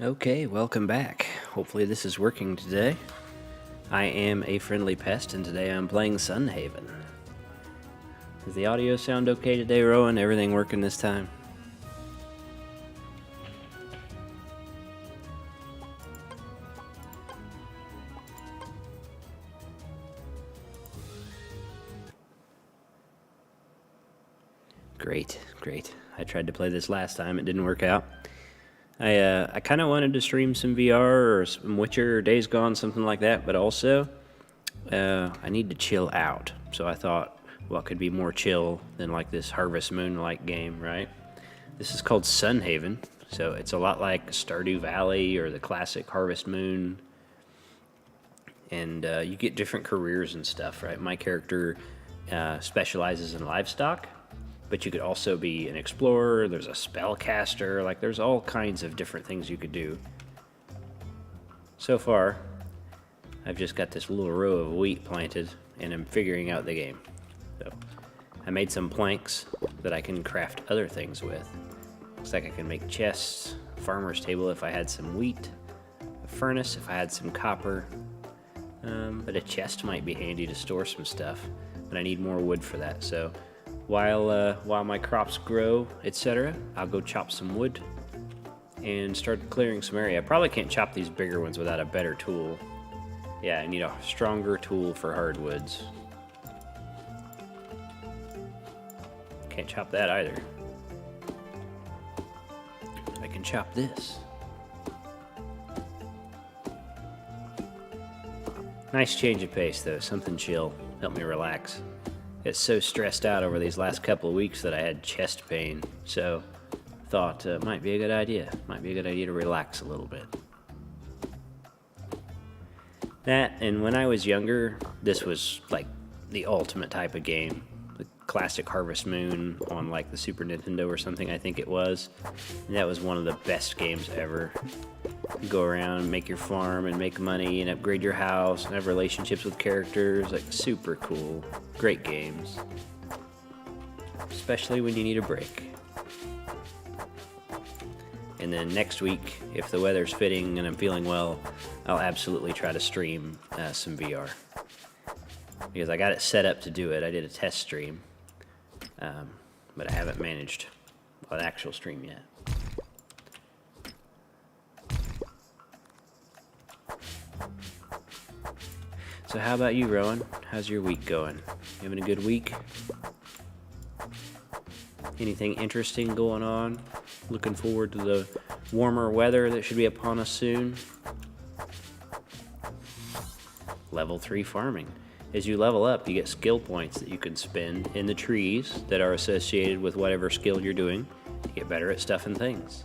Okay, welcome back. Hopefully this is working today. I am a friendly pest, and today I'm playing Sunhaven. Does the audio sound okay today, Rowan? Everything working this time? Great, great. I tried to play this last time, it didn't work out. I kind of wanted to stream some VR or some Witcher or Days Gone, something like that, but also I need to chill out. So I thought, what could be more chill than like this Harvest Moon-like game, right? This is called Sunhaven, so it's a lot like Stardew Valley or the classic Harvest Moon. And you get different careers and stuff, right? My character specializes in livestock, but you could also be an explorer. There's a spellcaster. Like, there's all kinds of different things you could do. So far, I've just got this little row of wheat planted, and I'm figuring out the game. So, I made some planks that I can craft other things with. Looks like I can make chests, farmer's table if I had some wheat, a furnace if I had some copper, but a chest might be handy to store some stuff, but I need more wood for that. So while my crops grow, etc., I'll go chop some wood and start clearing some area. I probably can't chop these bigger ones without a better tool. Yeah, I need a stronger tool for hardwoods. Can't chop that either. I can chop this. Nice change of pace, though. Something chill. Help me relax. It's so stressed out over these last couple of weeks that I had chest pain. So, thought it might be a good idea. Might be a good idea to relax a little bit. That, and when I was younger, this was like the ultimate type of game. The classic Harvest Moon on like the Super Nintendo or something, I think it was. And that was one of the best games ever. You go around and make your farm and make money and upgrade your house and have relationships with characters. Like, super cool. Great games. Especially when you need a break. And then next week, if the weather's fitting and I'm feeling well, I'll absolutely try to stream some VR. Because I got it set up to do it. I did a test stream. But I haven't managed an actual stream yet. So how about you, Rowan? How's your week going? You having a good week? Anything interesting going on? Looking forward to the warmer weather that should be upon us soon? Level 3 farming. As you level up, you get skill points that you can spend in the trees that are associated with whatever skill you're doing to get better at stuff and things.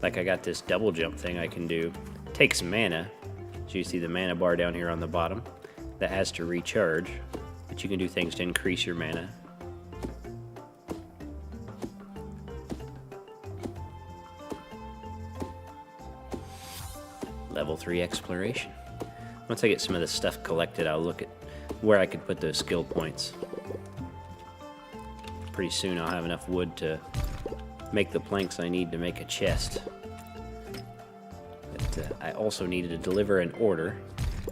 Like, I got this double jump thing I can do. It takes mana. So you see the mana bar down here on the bottom. That has to recharge, but you can do things to increase your mana. Level 3 exploration. Once I get some of this stuff collected, I'll look at where I could put those skill points. Pretty soon I'll have enough wood to make the planks I need to make a chest. I also needed to deliver an order.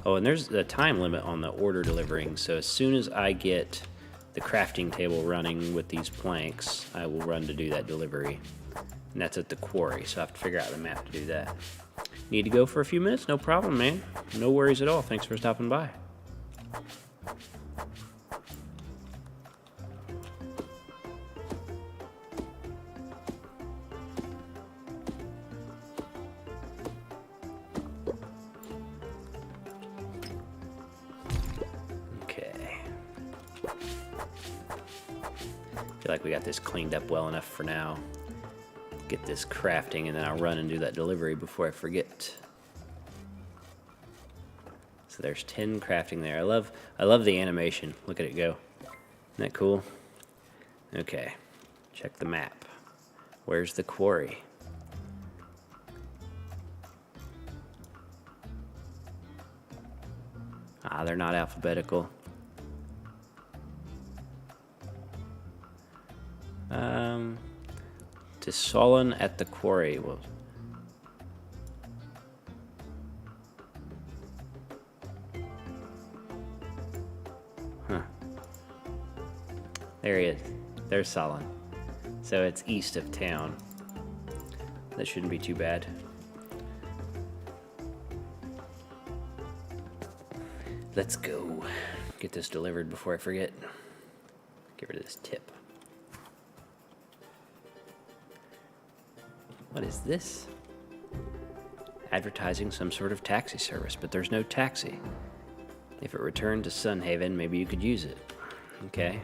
Oh, and there's a time limit on the order delivering, so as soon as I get the crafting table running with these planks, I will run to do that delivery. And that's at the quarry, so I have to figure out the map to do that. Need to go for a few minutes? No problem, man. No worries at all. Thanks for stopping by. I feel like we got this cleaned up well enough for now. Get this crafting and then I'll run and do that delivery before I forget. So there's 10 crafting there. I love the animation. Look at it go. Isn't that cool? Okay, check the map. Where's the quarry? Ah, they're not alphabetical. To Solon at the quarry. Well, There he is. There's Solon. So it's east of town. That shouldn't be too bad. Let's go. Get this delivered before I forget. Get rid of this tip. What is this? Advertising some sort of taxi service, but there's no taxi. If it returned to Sunhaven, maybe you could use it. Okay.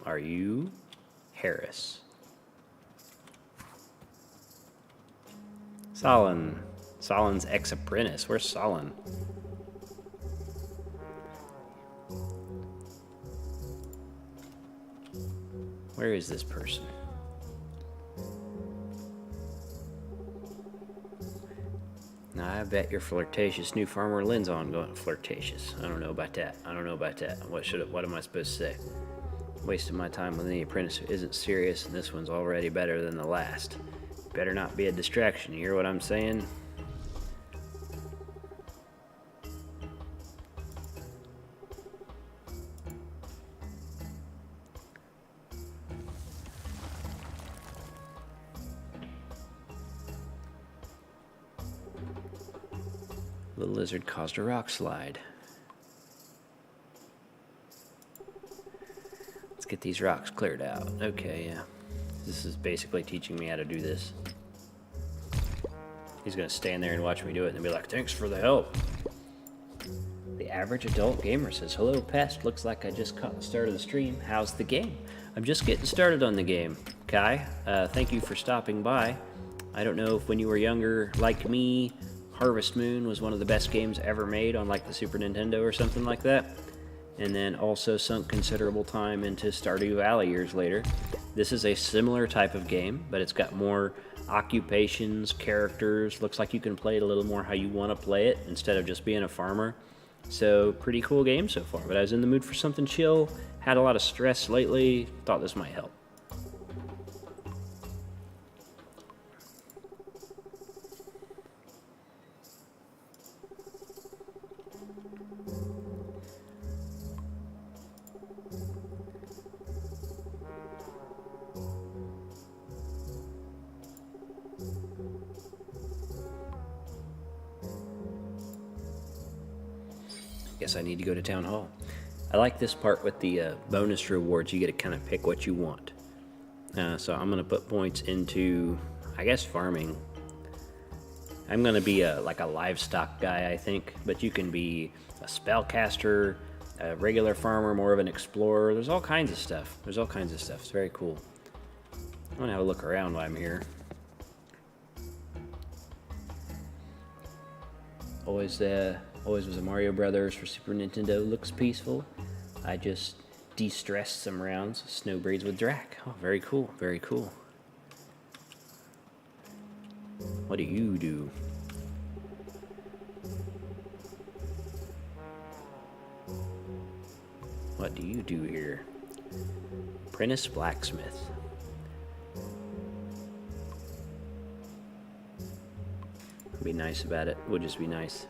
Are you Harris? Solon. Solon's ex-apprentice. Where's Solon? Where is this person? Now, I bet your flirtatious new farmer Lynn's on going flirtatious. I don't know about that. I don't know about that. What am I supposed to say? Wasting my time with any apprentice who isn't serious, and this one's already better than the last. Better not be a distraction. You hear what I'm saying? The lizard caused a rock slide. Let's get these rocks cleared out. Okay, yeah. This is basically teaching me how to do this. He's gonna stand there and watch me do it and be like, thanks for the help. The average adult gamer says, hello, Pest. Looks like I just caught the start of the stream. How's the game? I'm just getting started on the game. Kai, thank you for stopping by. I don't know if when you were younger, like me, Harvest Moon was one of the best games ever made on like the Super Nintendo or something like that. And then also sunk considerable time into Stardew Valley years later. This is a similar type of game, but it's got more occupations, characters. Looks like you can play it a little more how you want to play it instead of just being a farmer. So pretty cool game so far, but I was in the mood for something chill, had a lot of stress lately, thought this might help. Guess I need to go to Town Hall. I like this part with the bonus rewards. You get to kind of pick what you want. So I'm going to put points into, I guess, farming. I'm going to be like a livestock guy, I think. But you can be a spellcaster, a regular farmer, more of an explorer. There's all kinds of stuff. It's very cool. I'm going to have a look around while I'm here. Always was a Mario Brothers for Super Nintendo. Looks peaceful. I just de-stressed some rounds. Snow braids with Drac. Oh, very cool. Very cool. What do you do? What do you do here? Apprentice Blacksmith. Be nice about it. We'll just be nice.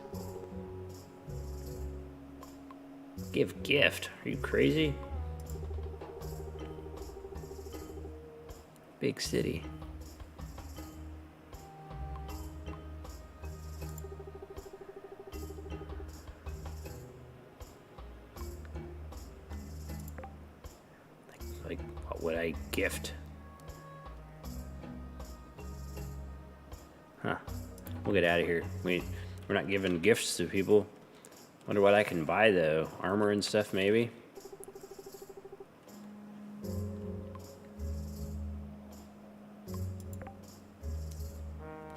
Give gift. Are you crazy? Big city. Like what would I gift? Huh. We'll get out of here. We're not giving gifts to people. Wonder what I can buy though. Armor and stuff maybe.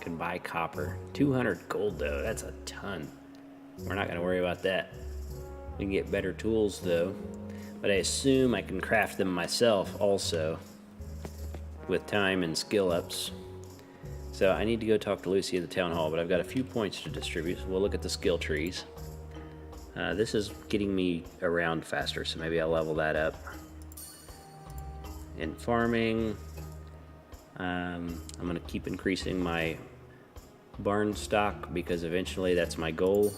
Can buy copper. 200 gold though. That's a ton. We're not gonna worry about that. We can get better tools though. But I assume I can craft them myself also. With time and skill ups. So I need to go talk to Lucy at the town hall, but I've got a few points to distribute, so we'll look at the skill trees. This is getting me around faster, so maybe I'll level that up. In farming, I'm going to keep increasing my barn stock because eventually that's my goal.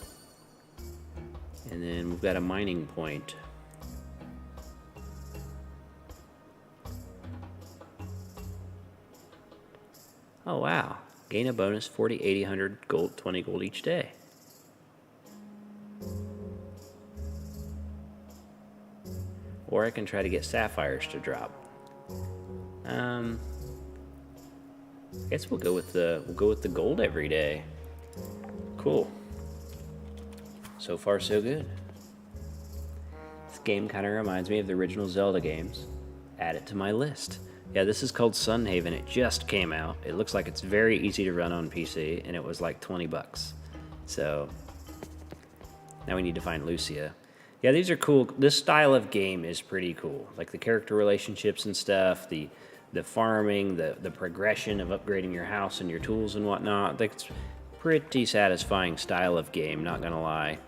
And then we've got a mining point. Oh wow, gain a bonus 40, 80, 100 gold, 20 gold each day. Or I can try to get sapphires to drop. I guess we'll go with the gold every day. Cool. So far so good. This game kind of reminds me of the original Zelda games. Add it to my list. Yeah, this is called Sunhaven. It just came out. It looks like it's very easy to run on PC, and it was like 20 bucks. So now we need to find Lucia. Yeah, these are cool. This style of game is pretty cool. Like the character relationships and stuff, the farming, the progression of upgrading your house and your tools and whatnot. It's pretty satisfying style of game, not gonna lie.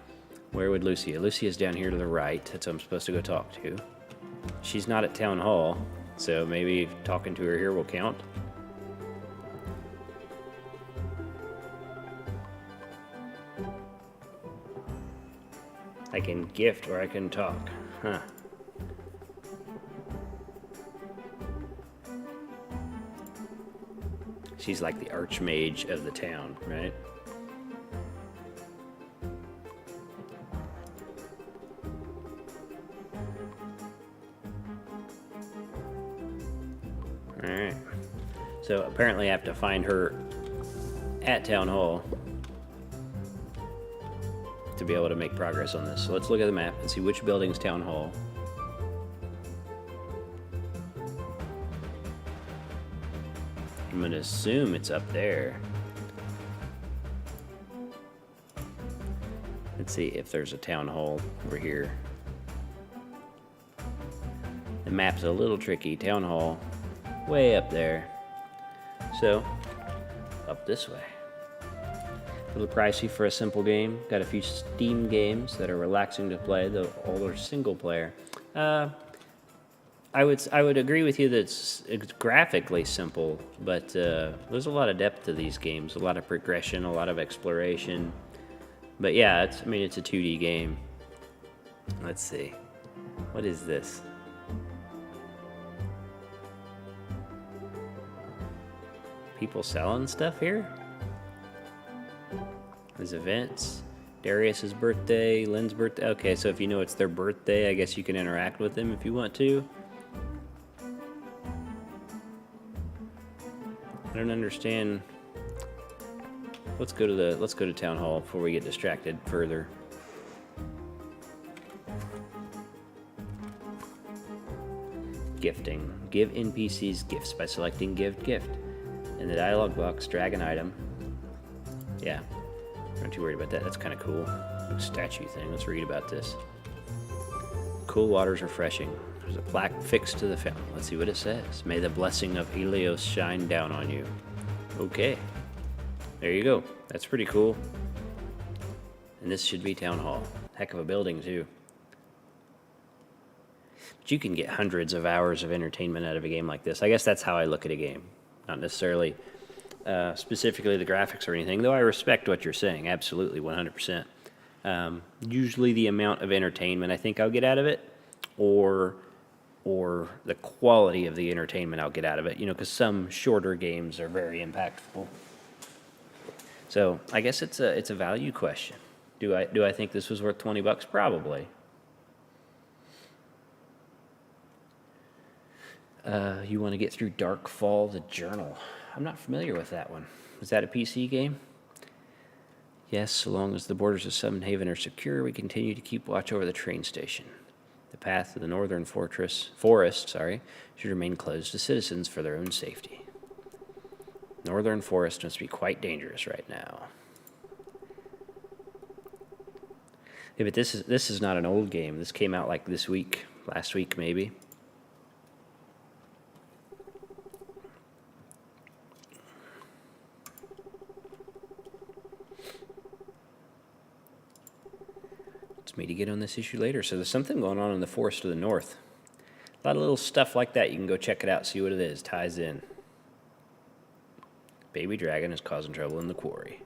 Where would Lucia? Lucia's down here to the right. That's who I'm supposed to go talk to. She's not at Town Hall, so maybe talking to her here will count. I can gift or I can talk. Huh. She's like the archmage of the town, right? Alright. So apparently I have to find her at Town Hall to be able to make progress on this. So let's look at the map and see which building's Town Hall. I'm gonna assume it's up there. Let's see if there's a Town Hall over here. The map's a little tricky. Town Hall, way up there. So, up this way. A little pricey for a simple game. Got a few Steam games that are relaxing to play, though all are single player. I would agree with you that it's graphically simple, but there's a lot of depth to these games, a lot of progression, a lot of exploration. But yeah, it's a 2D game. Let's see. What is this? People selling stuff here? There's events. Darius's birthday, Lynn's birthday. Okay, so if you know it's their birthday, I guess you can interact with them if you want to. I don't understand. Let's go to Town Hall before we get distracted further. Gifting. Give NPCs gifts by selecting Give Gift. In the dialog box, drag an item. Yeah, not too worried about that. That's kind of cool. Statue thing. Let's read about this. Cool water's refreshing. There's a plaque fixed to the fountain. Let's see what it says. May the blessing of Helios shine down on you. Okay. There you go. That's pretty cool. And this should be Town Hall. Heck of a building, too. But you can get hundreds of hours of entertainment out of a game like this. I guess that's how I look at a game. Not necessarily specifically the graphics or anything, though I respect what you're saying. Absolutely, 100%. Usually the amount of entertainment I think I'll get out of it, or the quality of the entertainment I'll get out of it, because some shorter games are very impactful. So I guess it's a value question. Do I think this was worth $20? Probably. You want to get through Darkfall, the Journal. I'm not familiar with that one. Is that a PC game? Yes, so long as the borders of Sunhaven are secure, we continue to keep watch over the train station. The path to the northern forest, should remain closed to citizens for their own safety. Northern forest must be quite dangerous right now. Yeah, but this is not an old game. This came out like this week, last week maybe. Me to get on this issue later. So there's something going on in the forest to the north. A lot of little stuff like that. You can go check it out, see what it is. Ties in. Baby dragon is causing trouble in the quarry.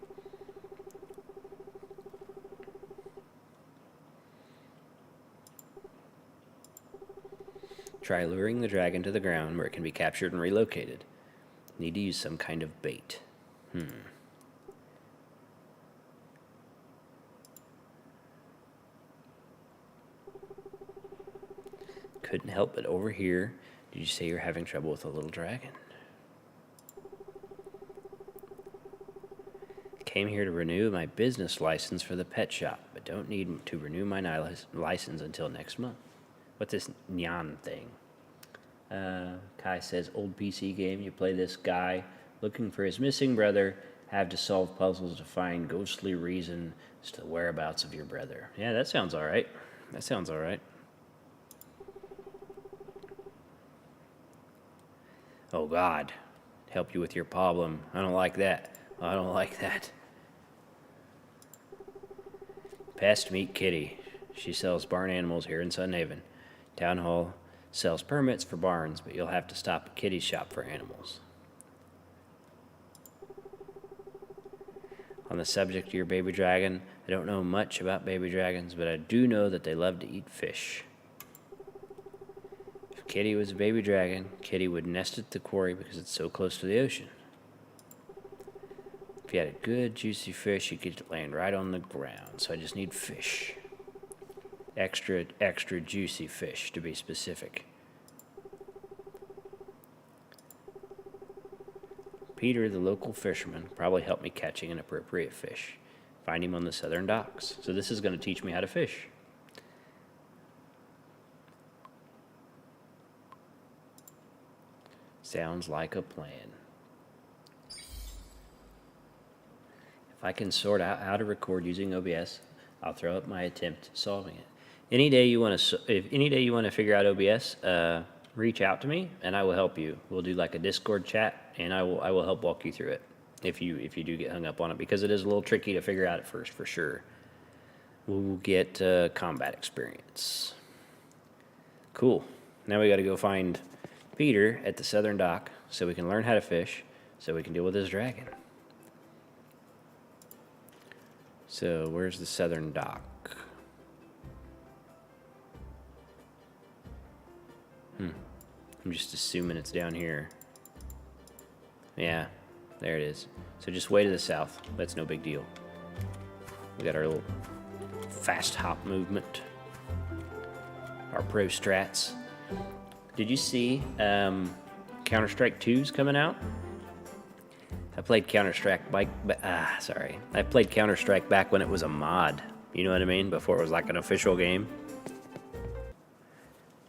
Try luring the dragon to the ground where it can be captured and relocated. Need to use some kind of bait. Couldn't help but overhear. Did you say you're having trouble with a little dragon? Came here to renew my business license for the pet shop, but don't need to renew my license until next month. What's this Nyan thing? Kai says, old PC game, you play this guy looking for his missing brother, have to solve puzzles to find ghostly reasons to the whereabouts of your brother. Yeah, that sounds alright. That sounds alright. Oh God, help you with your problem. I don't like that. I don't like that. Pest meet Kitty. She sells barn animals here in Sun Haven. Town Hall sells permits for barns, but you'll have to stop at Kitty's shop for animals. On the subject of your baby dragon, I don't know much about baby dragons, but I do know that they love to eat fish. If Kitty was a baby dragon, Kitty would nest at the quarry because it's so close to the ocean. If you had a good, juicy fish, you could land right on the ground, so I just need fish. Extra juicy fish, to be specific. Peter, the local fisherman, probably helped me catching an appropriate fish. Find him on the southern docks. So this is going to teach me how to fish. Sounds like a plan. If I can sort out how to record using OBS, I'll throw up my attempt at solving it. Any day you want to figure out OBS, reach out to me and I will help you. We'll do like a Discord chat and I will help walk you through it if you do get hung up on it, because it is a little tricky to figure out at first for sure. We'll get combat experience. Cool. Now we got to go find Peter at the southern dock so we can learn how to fish, so we can deal with this dragon. So where's the southern dock? I'm just assuming it's down here. Yeah, there it is. So just way to the south. That's no big deal. We got our little fast hop movement. Our pro strats. Did you see Counter-Strike 2's coming out? I played Counter-Strike I played Counter-Strike back when it was a mod. You know what I mean? Before it was like an official game.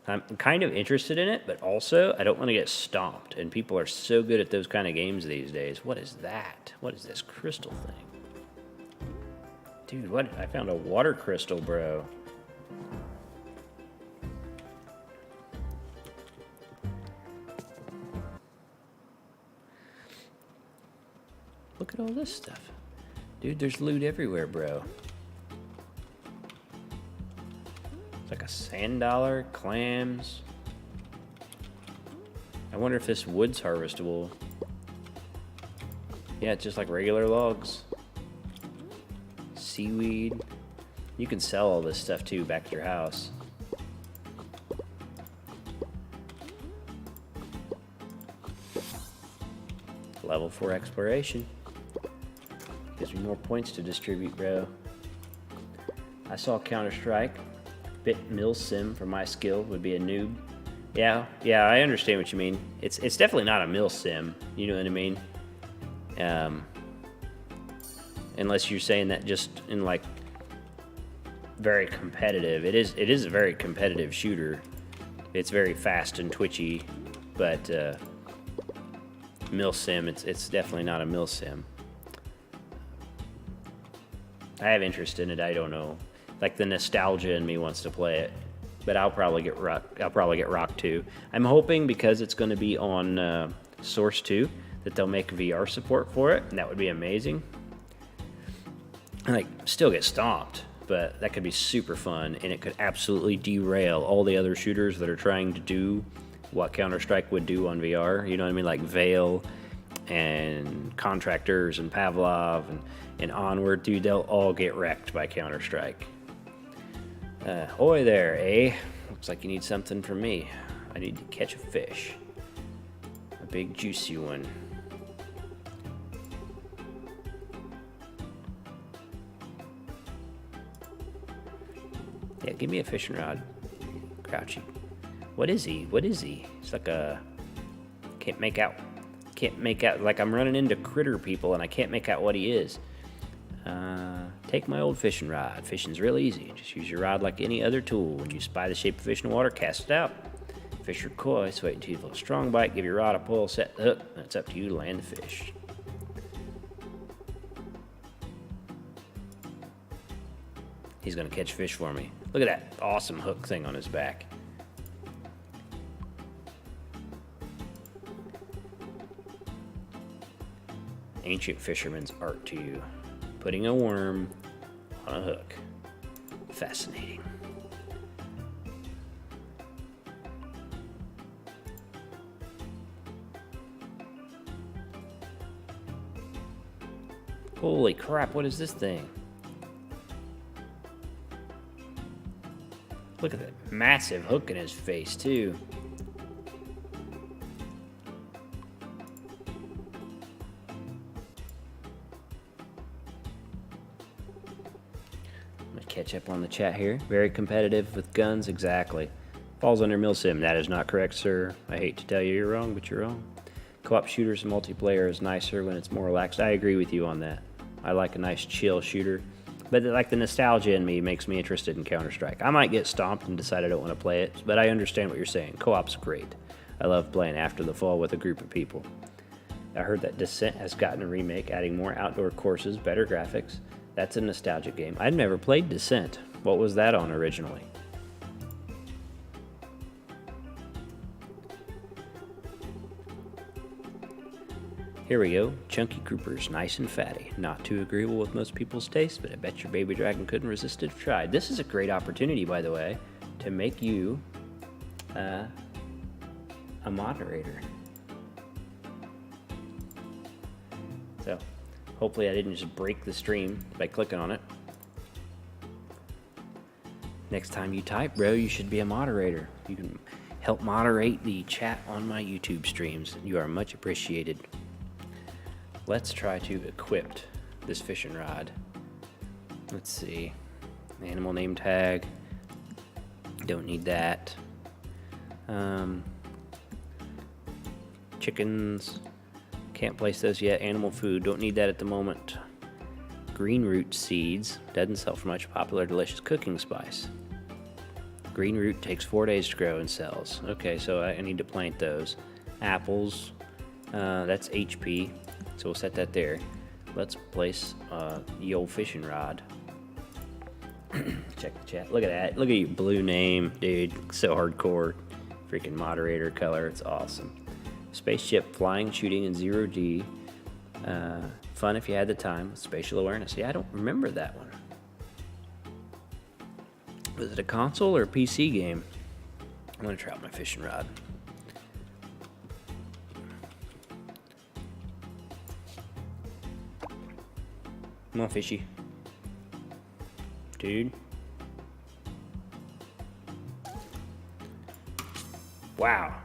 I'm kind of interested in it, but also I don't want to get stomped. And people are so good at those kind of games these days. What is that? What is this crystal thing? Dude, what? I found a water crystal, bro. Look at all this stuff. Dude, there's loot everywhere, bro. It's like a sand dollar, clams. I wonder if this wood's harvestable. Yeah, it's just like regular logs. Seaweed. You can sell all this stuff too back at your house. Level 4 exploration. Gives me more points to distribute, bro. I saw Counter-Strike. Bit milsim for my skill would be a noob. Yeah, I understand what you mean. It's definitely not a milsim. You know what I mean? Unless you're saying that just in like very competitive. It is a very competitive shooter. It's very fast and twitchy, but milsim, it's definitely not a milsim. I have interest in it. I don't know. Like the nostalgia in me wants to play it, but I'll probably get rocked too. I'm hoping because it's going to be on Source 2 that they'll make VR support for it, and that would be amazing. And like still get stomped, but that could be super fun, and it could absolutely derail all the other shooters that are trying to do what Counter-Strike would do on VR. You know what I mean? Like Veil, and Contractors and Pavlov and onward, dude, they'll all get wrecked by Counter-Strike. Hoy there, eh? Looks like you need something from me. I need to catch a fish. A big juicy one. Yeah, give me a fishing rod. Crouchy. What is he? What is he? It's like a... Can't make out. Like I'm running into critter people and I can't make out what he is. Take my old fishing rod. Fishing's real easy. Just use your rod like any other tool. When you spy the shape of fish in the water, cast it out. Fish are coy, so wait until you feel a strong bite. Give your rod a pull, set the hook, and it's up to you to land the fish. He's gonna catch fish for me. Look at that awesome hook thing on his back. Ancient fisherman's art to you. Putting a worm on a hook. Fascinating. Holy crap, what is this thing? Look at that massive hook in his face, too. Catch up on the chat here. Very competitive with guns, exactly. Falls under Milsim. That is not correct, sir. I hate to tell you you're wrong, but you're wrong. Co-op shooters and multiplayer is nicer when it's more relaxed. I agree with you on that. I like a nice chill shooter. But like the nostalgia in me makes me interested in Counter-Strike. I might get stomped and decide I don't want to play it, but I understand what you're saying. Co-op's great. I love playing After the Fall with a group of people. I heard that Descent has gotten a remake, adding more outdoor courses, better graphics. That's a nostalgic game. I've never played Descent. What was that on originally? Here we go. Chunky groupers, nice and fatty. Not too agreeable with most people's taste, but I bet your baby dragon couldn't resist it if tried. This is a great opportunity, by the way, to make you a moderator. So, hopefully I didn't just break the stream by clicking on it. Next time you type, bro, you should be a moderator. You can help moderate the chat on my YouTube streams. You are much appreciated. Let's try to equip this fishing rod. Let's see. Animal name tag. Don't need that. Chickens. Can't place those yet. Animal food, don't need that at the moment. Green root seeds, doesn't sell for much. Popular, delicious cooking spice. Green root takes 4 days to grow and sells. Okay, so I need to plant those. Apples, that's HP, so we'll set that there. Let's place the old fishing rod. Check the chat. Look at that. Look at your blue name, dude. So hardcore. Freaking moderator color. It's awesome. Spaceship flying, shooting in 0G. Fun if you had the time with spatial awareness. Yeah, I don't remember that one. Was it a console or a PC game? I'm gonna try out my fishing rod. Come on, fishy. Dude. Wow.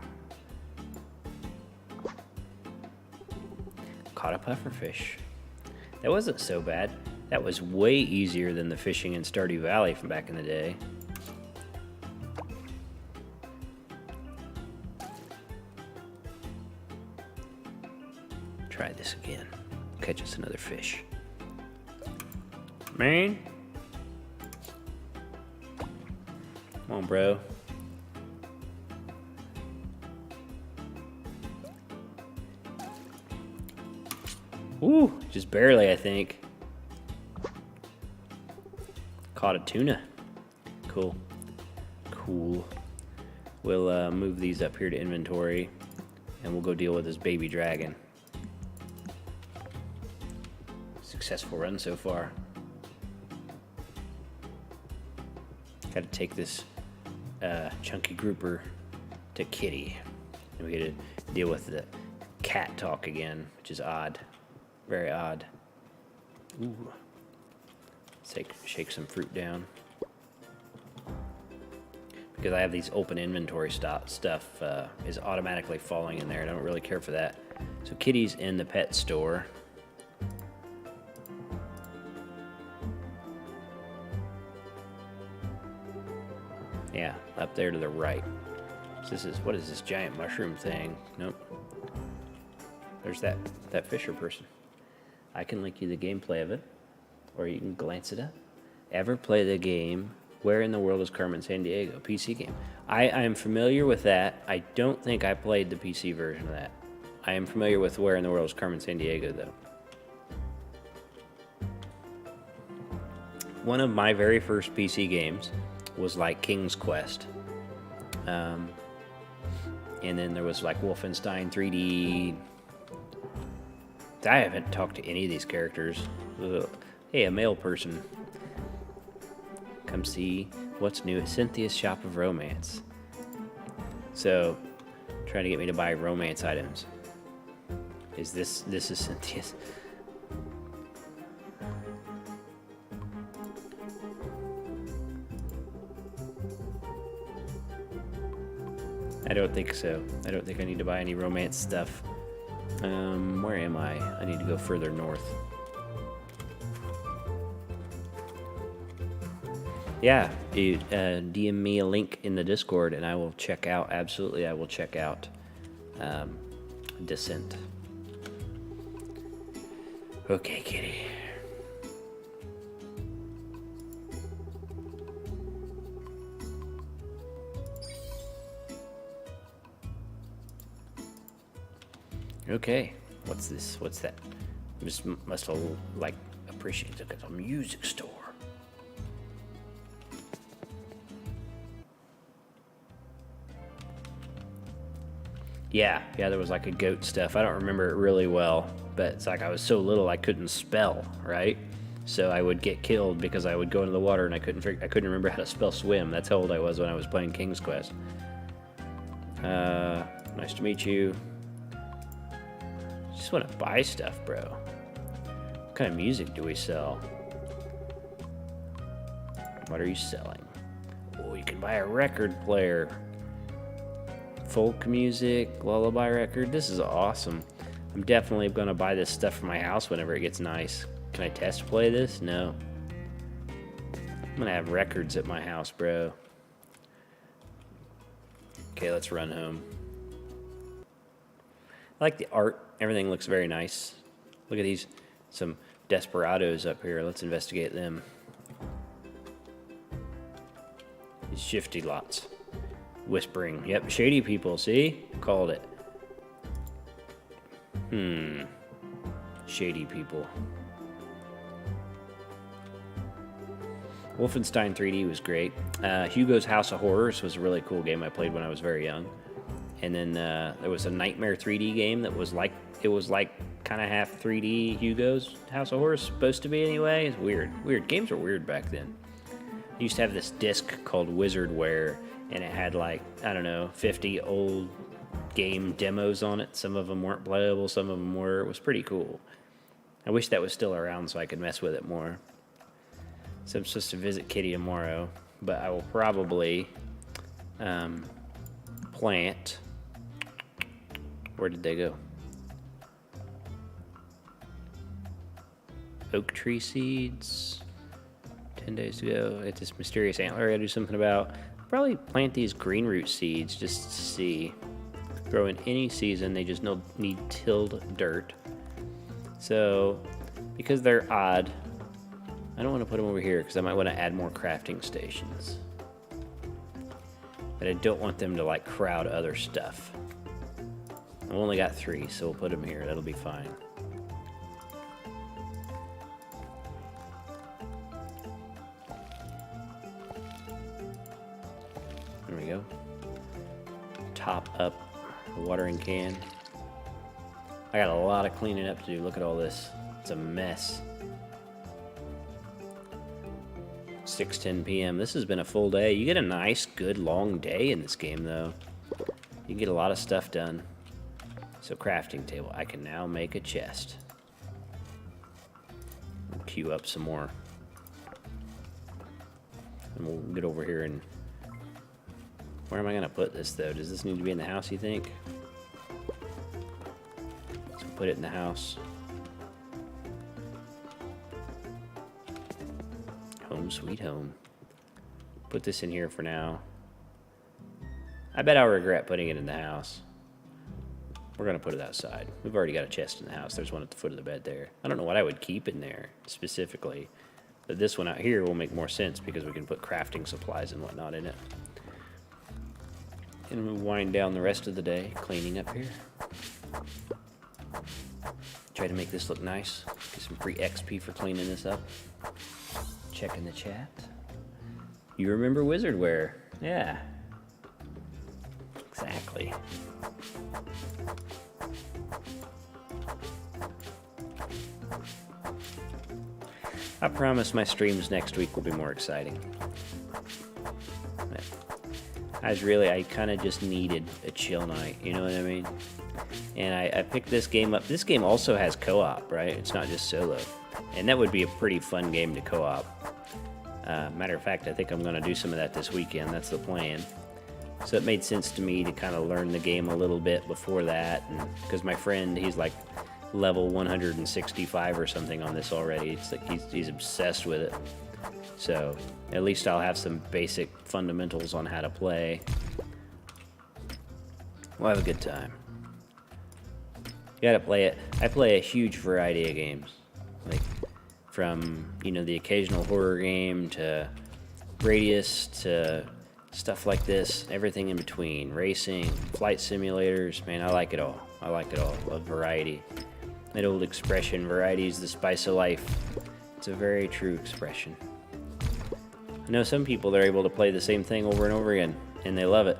Caught a pufferfish. That wasn't so bad. That was way easier than the fishing in Stardew Valley from back in the day. Try this again. Catch us another fish. Man. Come on, bro. Woo, just barely, I think. Caught a tuna. Cool. Cool. We'll move these up here to inventory, and we'll go deal with this baby dragon. Successful run so far. Got to take this chunky grouper to Kitty. And we got to deal with the cat talk again, which is odd. Very odd. Ooh. Let's shake some fruit down. Because I have these open inventory stuff is automatically falling in there. I don't really care for that. So Kitty's in the pet store. Yeah, up there to the right. So what is this giant mushroom thing? Nope. There's that Fisher person. I can link you the gameplay of it, or you can glance it up. Ever play the game Where in the World is Carmen Sandiego? PC game. I am familiar with that. I don't think I played the PC version of that. I am familiar with Where in the World is Carmen Sandiego, though. One of my very first PC games was like King's Quest. And then there was like Wolfenstein 3D. I haven't talked to any of these characters. Ugh. Hey, a male person. Come see what's new at Cynthia's Shop of Romance. So, trying to get me to buy romance items. This is Cynthia's. I don't think so. I don't think I need to buy any romance stuff. Where am I? I need to go further north. Yeah, dude, DM me a link in the Discord and I will check out, absolutely, I will check out Descent. Okay, kitty. Okay, what's this? What's that? Must have, like, appreciate it. It's a music store. Yeah, there was like a goat stuff. I don't remember it really well, but it's like I was so little I couldn't spell, right? So I would get killed because I would go into the water and I couldn't remember how to spell swim. That's how old I was when I was playing King's Quest. Nice to meet you. Just want to buy stuff, bro. What kind of music do we sell? What are you selling? Oh, you can buy a record player. Folk music, lullaby record. This is awesome. I'm definitely gonna buy this stuff for my house whenever it gets nice. Can I test play this? No. I'm gonna have records at my house, bro. Okay, let's run home. I like the art. Everything looks very nice. Look at these, some desperados up here. Let's investigate them. These shifty lots. Whispering. Yep, shady people, see? Called it. Shady people. Wolfenstein 3D was great. Hugo's House of Horrors was a really cool game I played when I was very young. And then there was a Nightmare 3D game that was like, kind of half 3D Hugo's House of Horrors, supposed to be anyway. It's weird. Games were weird back then. I used to have this disc called Wizardware, and it had like, I don't know, 50 old game demos on it. Some of them weren't playable, some of them were. It was pretty cool. I wish that was still around so I could mess with it more. So I'm supposed to visit Kitty tomorrow, but I will probably plant. Where did they go? Oak tree seeds. 10 days to go. It's this mysterious antler I gotta do something about. Probably plant these green root seeds just to see. Grow in any season, they just need tilled dirt. So, because they're odd, I don't want to put them over here because I might want to add more crafting stations. But I don't want them to like crowd other stuff. I've only got 3, so we'll put them here. That'll be fine. There we go. Top up the watering can. I got a lot of cleaning up to do. Look at all this. It's a mess. 6:10 p.m. This has been a full day. You get a nice, good, long day in this game, though. You can get a lot of stuff done. So crafting table. I can now make a chest. We'll queue up some more. And we'll get over here and... Where am I going to put this, though? Does this need to be in the house, you think? So put it in the house. Home sweet home. Put this in here for now. I bet I'll regret putting it in the house. We're going to put it outside. We've already got a chest in the house. There's one at the foot of the bed there. I don't know what I would keep in there specifically. But this one out here will make more sense because we can put crafting supplies and whatnot in it. And we'll wind down the rest of the day cleaning up here. Try to make this look nice. Get some free XP for cleaning this up. Checking the chat. You remember Wizardware? Yeah. Exactly. I promise my streams next week will be more exciting. I kind of just needed a chill night, you know what I mean? And I picked this game up. This game also has co-op, right? It's not just solo. And that would be a pretty fun game to co-op. Matter of fact, I think I'm going to do some of that this weekend. That's the plan. So it made sense to me to kind of learn the game a little bit before that. Because my friend, he's like level 165 or something on this already. It's like he's obsessed with it. So at least I'll have some basic fundamentals on how to play. We'll have a good time. You gotta play it. I play a huge variety of games. Like from, you know, the occasional horror game to Radius to stuff like this, everything in between. Racing, flight simulators, man, I like it all. I like it all. Love variety. That old expression, variety is the spice of life. It's a very true expression. I know some people, they're able to play the same thing over and over again, and they love it.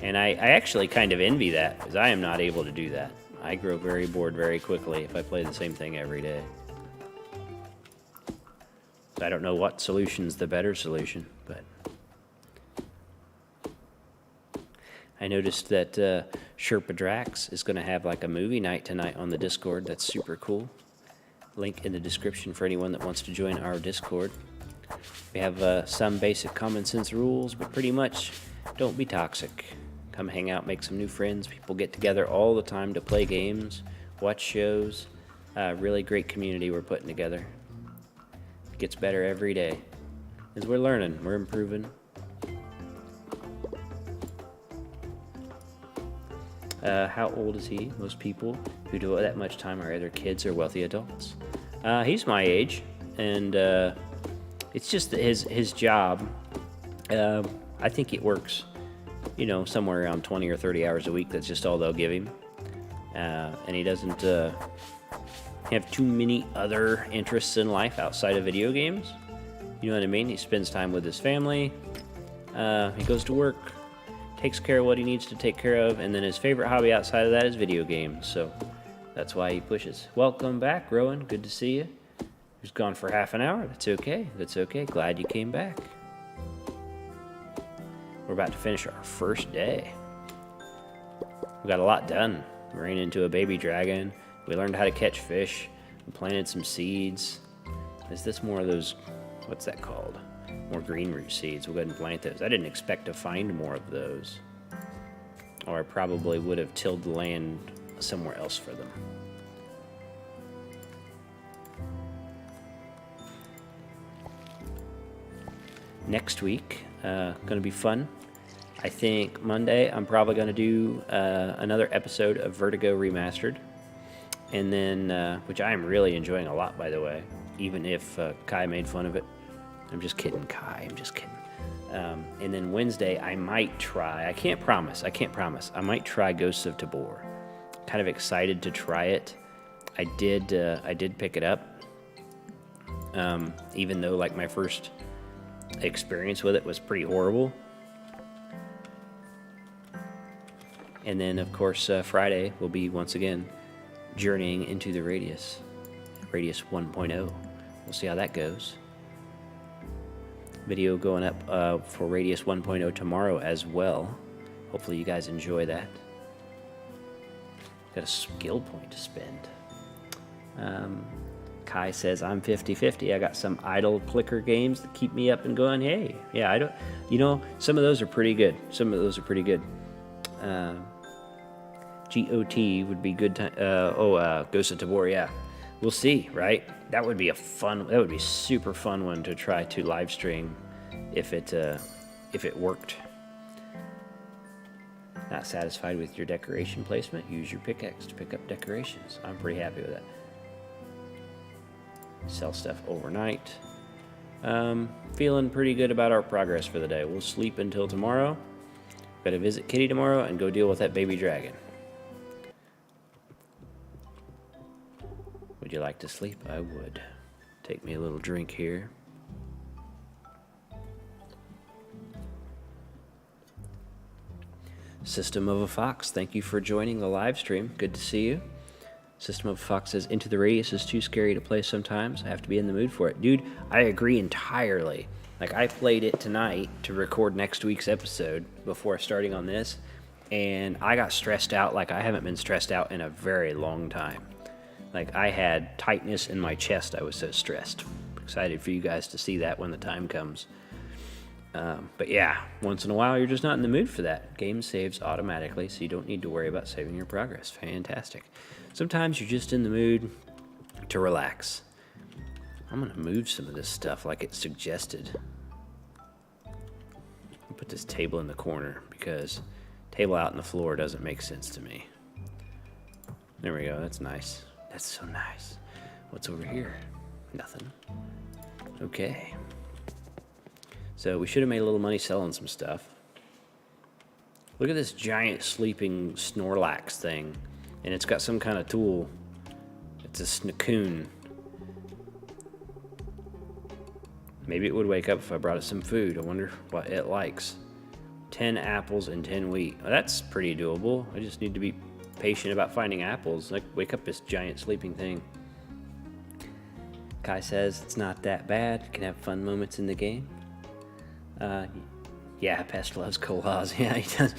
And I actually kind of envy that, because I am not able to do that. I grow very bored very quickly if I play the same thing every day. So I don't know what solution's the better solution, but... I noticed that Sherpa Drax is going to have like a movie night tonight on the Discord. That's super cool. Link in the description for anyone that wants to join our Discord. We have some basic common sense rules, but pretty much don't be toxic. Come hang out, make some new friends. People get together all the time to play games, watch shows. Really great community we're putting together. It gets better every day. As we're learning, we're improving. How old is he? Most people who devote that much time are either kids or wealthy adults. He's my age, and it's just that his job, I think it works, you know, somewhere around 20 or 30 hours a week. That's just all they'll give him. And he doesn't have too many other interests in life outside of video games. You know what I mean? He spends time with his family. He goes to work, takes care of what he needs to take care of, and then his favorite hobby outside of that is video games. So that's why he pushes. Welcome back, Rowan. Good to see you. He's gone for half an hour. That's okay. That's okay. Glad you came back. We're about to finish our first day. We got a lot done. We ran into a baby dragon. We learned how to catch fish. We planted some seeds. Is this more of those, what's that called? More green root seeds. We'll go ahead and plant those. I didn't expect to find more of those. Or I probably would have tilled the land somewhere else for them. Next week, gonna be fun. I think Monday I'm probably gonna do another episode of Vertigo Remastered. And then, which I am really enjoying a lot, by the way, even if Kai made fun of it. I'm just kidding, Kai. I'm just kidding. And then Wednesday, I might try. I can't promise. I might try Ghosts of Tabor. Kind of excited to try it. I did pick it up. Even though like my first experience with it was pretty horrible. And then of course Friday will be once again journeying into the Radius 1.0. We'll see how that goes. Video going up for Radius 1.0 tomorrow as well. Hopefully you guys enjoy that. Got a skill point to spend. Kai says, I'm 50-50. I got some idle clicker games that keep me up and going. Hey, yeah, I don't, some of those are pretty good. GOT would be good time. Ghost of Tabor, yeah. We'll see, right? That would be a super fun one to try to live stream if it worked. Not satisfied with your decoration placement? Use your pickaxe to pick up decorations. I'm pretty happy with that. Sell stuff overnight. Feeling pretty good about our progress for the day. We'll sleep until tomorrow. Gotta visit Kitty tomorrow and go deal with that baby dragon. Would you like to sleep? I would. Take me a little drink here. System of a Fox, thank you for joining the live stream. Good to see you. System of a Fox says, Into the Radius is too scary to play sometimes. I have to be in the mood for it. Dude, I agree entirely. Like, I played it tonight to record next week's episode before starting on this, and I got stressed out like I haven't been stressed out in a very long time. Like, I had tightness in my chest. I was so stressed. Excited for you guys to see that when the time comes. But yeah, once in a while, you're just not in the mood for that. Game saves automatically, so you don't need to worry about saving your progress. Fantastic. Sometimes you're just in the mood to relax. I'm going to move some of this stuff like it suggested. I'll put this table in the corner because table out on the floor doesn't make sense to me. There we go. That's nice. That's so nice. What's over here? Nothing. Okay. So we should have made a little money selling some stuff. Look at this giant sleeping Snorlax thing. And it's got some kind of tool. It's a Snackoon. Maybe it would wake up if I brought it some food. I wonder what it likes. 10 apples and 10 wheat. Well, that's pretty doable. I just need to be patient about finding apples. Like, wake up this giant sleeping thing. Kai says it's not that bad. You can have fun moments in the game. Yeah, Pest loves Kolaz. Yeah, he does.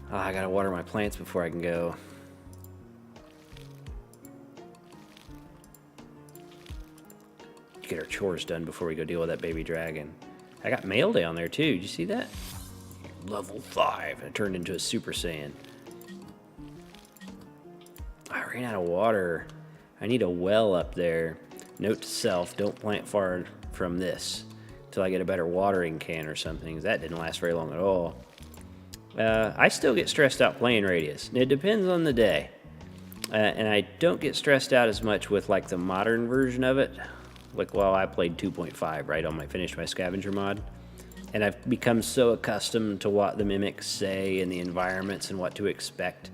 Oh, I gotta water my plants before I can go. Get our chores done before we go deal with that baby dragon. I got mail down there too. Did you see that? Level 5. I turned into a Super Saiyan. I ran out of water. I need a well up there. Note to self, don't plant far from this until I get a better watering can or something. That didn't last very long at all. I still get stressed out playing Radius. It depends on the day. And I don't get stressed out as much with like the modern version of it. Like, well, I played 2.5, right, finished my scavenger mod. And I've become so accustomed to what the mimics say and the environments and what to expect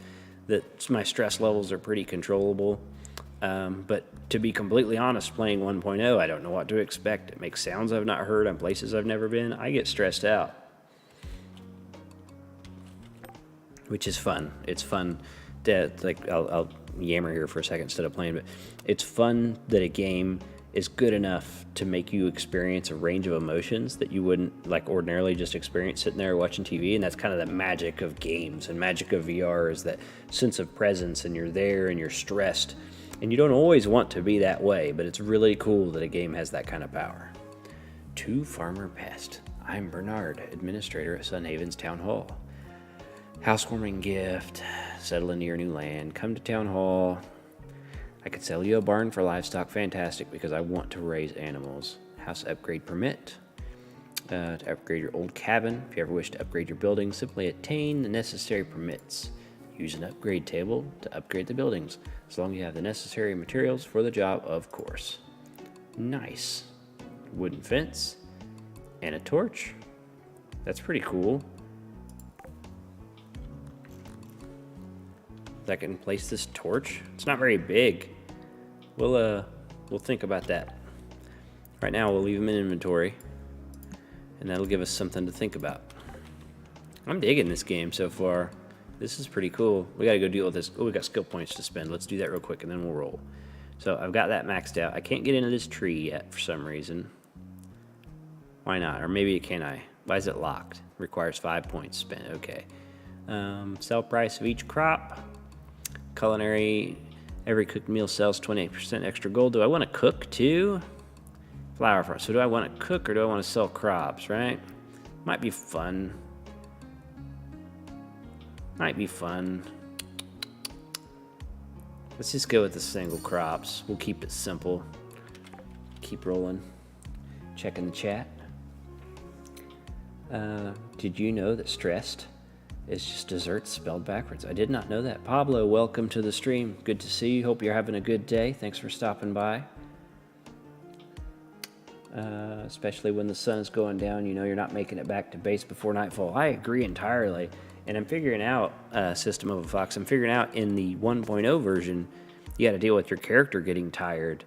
that my stress levels are pretty controllable. But to be completely honest, playing 1.0, I don't know what to expect. It makes sounds I've not heard on places I've never been. I get stressed out. Which is fun. It's fun to, like, I'll yammer here for a second instead of playing, but it's fun that a game is good enough to make you experience a range of emotions that you wouldn't, like, ordinarily just experience sitting there watching TV. And that's kind of the magic of games and magic of VR, is that sense of presence, and you're there and you're stressed. And you don't always want to be that way, but it's really cool that a game has that kind of power. To Farmer Pest. I'm Bernard, administrator at Sun Havens Town Hall. Housewarming gift, settle into your new land, come to Town Hall. I could sell you a barn for livestock, fantastic, because I want to raise animals. House upgrade permit, to upgrade your old cabin. If you ever wish to upgrade your building, simply attain the necessary permits. Use an upgrade table to upgrade the buildings, as long as you have the necessary materials for the job, of course. Nice. Wooden fence and a torch. That's pretty cool. I can place this torch. It's not very big. We'll think about that. Right now, we'll leave them in inventory, and that'll give us something to think about. I'm digging this game so far. This is pretty cool. We gotta go deal with this. Oh, we got skill points to spend. Let's do that real quick, and then we'll roll. So I've got that maxed out. I can't get into this tree yet for some reason. Why not? Or maybe can I? Why is it locked? Requires 5 points spent. Okay. Sell price of each crop. Culinary, every cooked meal sells 28% extra gold. Do I want to cook too? Flour farm. So do I want to cook or do I want to sell crops, right? Might be fun. Might be fun. Let's just go with the single crops. We'll keep it simple. Keep rolling. Checking the chat. Did you know that stressed is just dessert spelled backwards? I did not know that. Pablo, welcome to the stream. Good to see you. Hope you're having a good day. Thanks for stopping by. Especially when the sun is going down, you know you're not making it back to base before nightfall. I agree entirely. And I'm figuring out, System of a Fox, I'm figuring out in the 1.0 version, you got to deal with your character getting tired.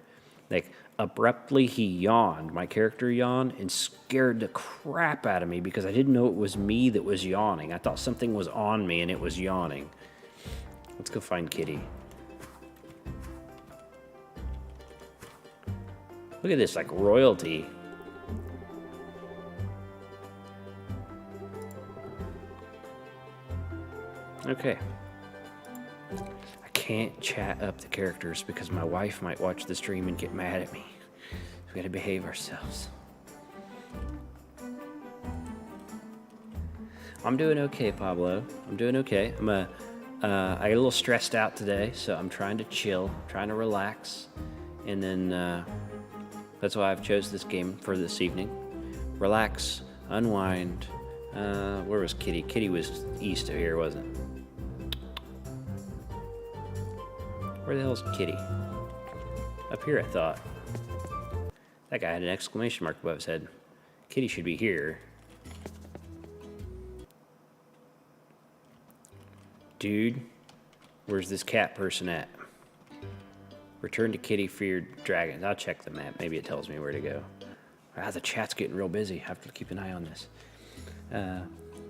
Like, abruptly he yawned. My character yawned and scared the crap out of me because I didn't know it was me that was yawning. I thought something was on me and it was yawning. Let's go find Kitty. Look at this, like royalty. Okay. I can't chat up the characters because my wife might watch the stream and get mad at me. We gotta behave ourselves. I'm doing okay, Pablo. I'm doing okay. I get a little stressed out today, so I'm trying to chill, trying to relax, and then that's why I've chose this game for this evening. Relax, unwind. Where was Kitty? Kitty was east of here, wasn't it? Where the hell's Kitty? Up here, I thought. That guy had an exclamation mark above his head. Kitty should be here. Dude, where's this cat person at? Return to Kitty for your dragons. I'll check the map. Maybe it tells me where to go. Wow, the chat's getting real busy. I have to keep an eye on this.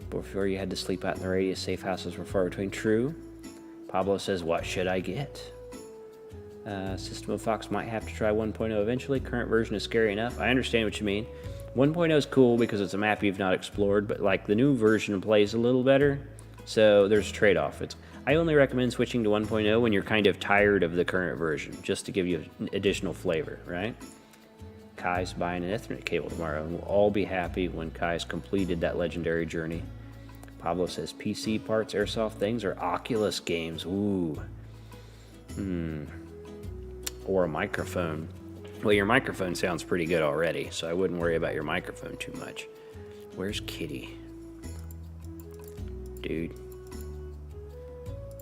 Before you had to sleep out in the radius, safe houses were far between. True. Pablo says, what should I get? System of Fox might have to try 1.0 eventually. Current version is scary enough. I understand what you mean. 1.0 is cool because it's a map you've not explored, but like the new version plays a little better, so there's a trade-off. I only recommend switching to 1.0 when you're kind of tired of the current version, just to give you additional flavor, right? Kai's buying an Ethernet cable tomorrow, and we'll all be happy when Kai's completed that legendary journey. Pablo says PC parts, airsoft things, or Oculus games. Ooh. Or a microphone. Well, your microphone sounds pretty good already, so I wouldn't worry about your microphone too much. Where's Kitty? Dude.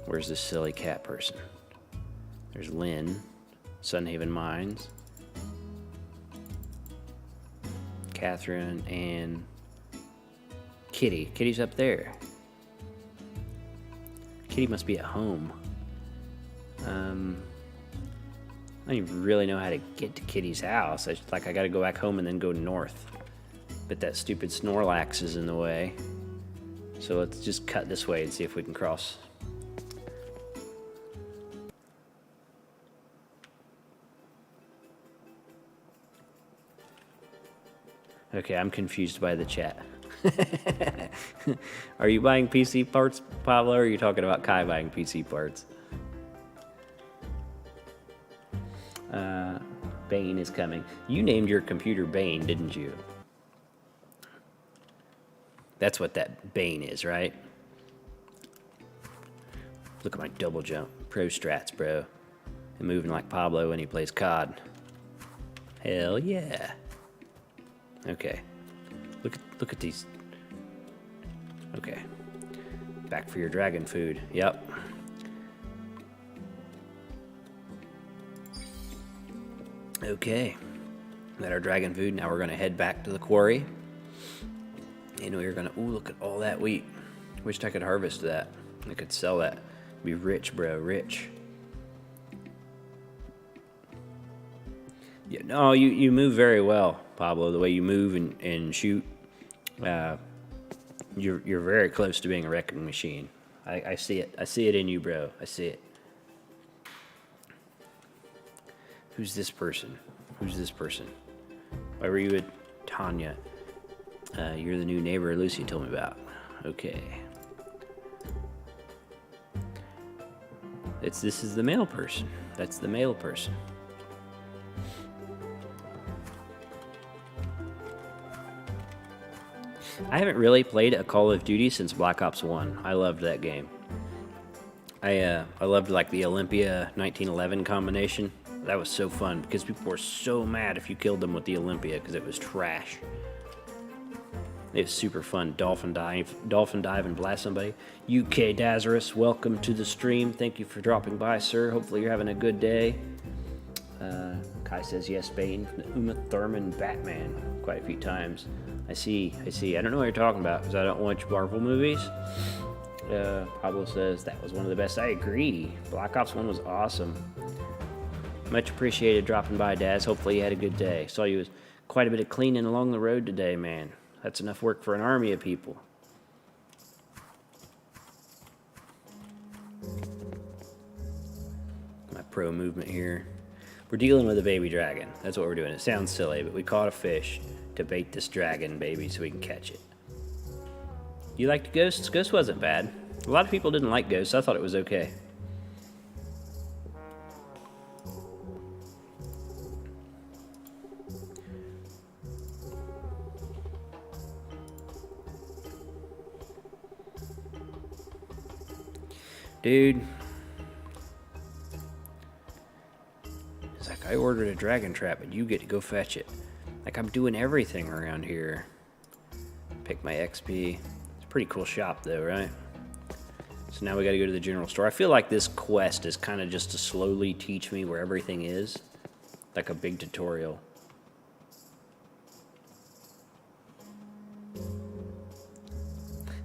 Where's this silly cat person? There's Lynn. Sunhaven Mines. Catherine and Kitty. Kitty's up there. Kitty must be at home. I don't even really know how to get to Kitty's house. I gotta go back home and then go north. But that stupid Snorlax is in the way. So let's just cut this way and see if we can cross. Okay, I'm confused by the chat. Are you buying PC parts, Pablo, or are you talking about Kai buying PC parts? Bane is coming. You named your computer Bane, didn't you? That's what that Bane is, right? Look at my double jump. Pro strats, bro. I'm moving like Pablo when he plays COD. Hell yeah. Okay. Look at these. Okay. Back for your dragon food. Yep. Okay. Got our dragon food. Now we're gonna head back to the quarry. And we're gonna, ooh, look at all that wheat. Wished I could harvest that. I could sell that. Be rich, bro, rich. Yeah, no, you move very well, Pablo. The way you move and shoot, you're very close to being a wrecking machine. I see it. I see it in you, bro. I see it. Who's this person? Who's this person? Why were you with Tanya? You're the new neighbor Lucy told me about. Okay. This is the male person. That's the male person. I haven't really played a Call of Duty since Black Ops 1. I loved that game. I loved like the Olympia 1911 combination. That was so fun because people were so mad if you killed them with the Olympia because it was trash. It was super fun. Dolphin dive, and blast somebody. UK Dazarus, welcome to the stream. Thank you for dropping by, sir. Hopefully you're having a good day. Kai says yes, Bane from the Uma Thurman Batman quite a few times. I see. I don't know what you're talking about because I don't watch Marvel movies. Pablo says that was one of the best. I agree. Black Ops 1 was awesome. Much appreciated dropping by, Daz. Hopefully you had a good day. Saw you was quite a bit of cleaning along the road today, man. That's enough work for an army of people. My pro movement here. We're dealing with a baby dragon. That's what we're doing. It sounds silly, but we caught a fish to bait this dragon baby so we can catch it. You liked Ghosts? Ghost wasn't bad. A lot of people didn't like Ghosts. I thought it was okay. Dude. It's like, I ordered a dragon trap, but you get to go fetch it. Like, I'm doing everything around here. Pick my XP. It's a pretty cool shop, though, right? So now we gotta go to the general store. I feel like this quest is kind of just to slowly teach me where everything is. Like a big tutorial.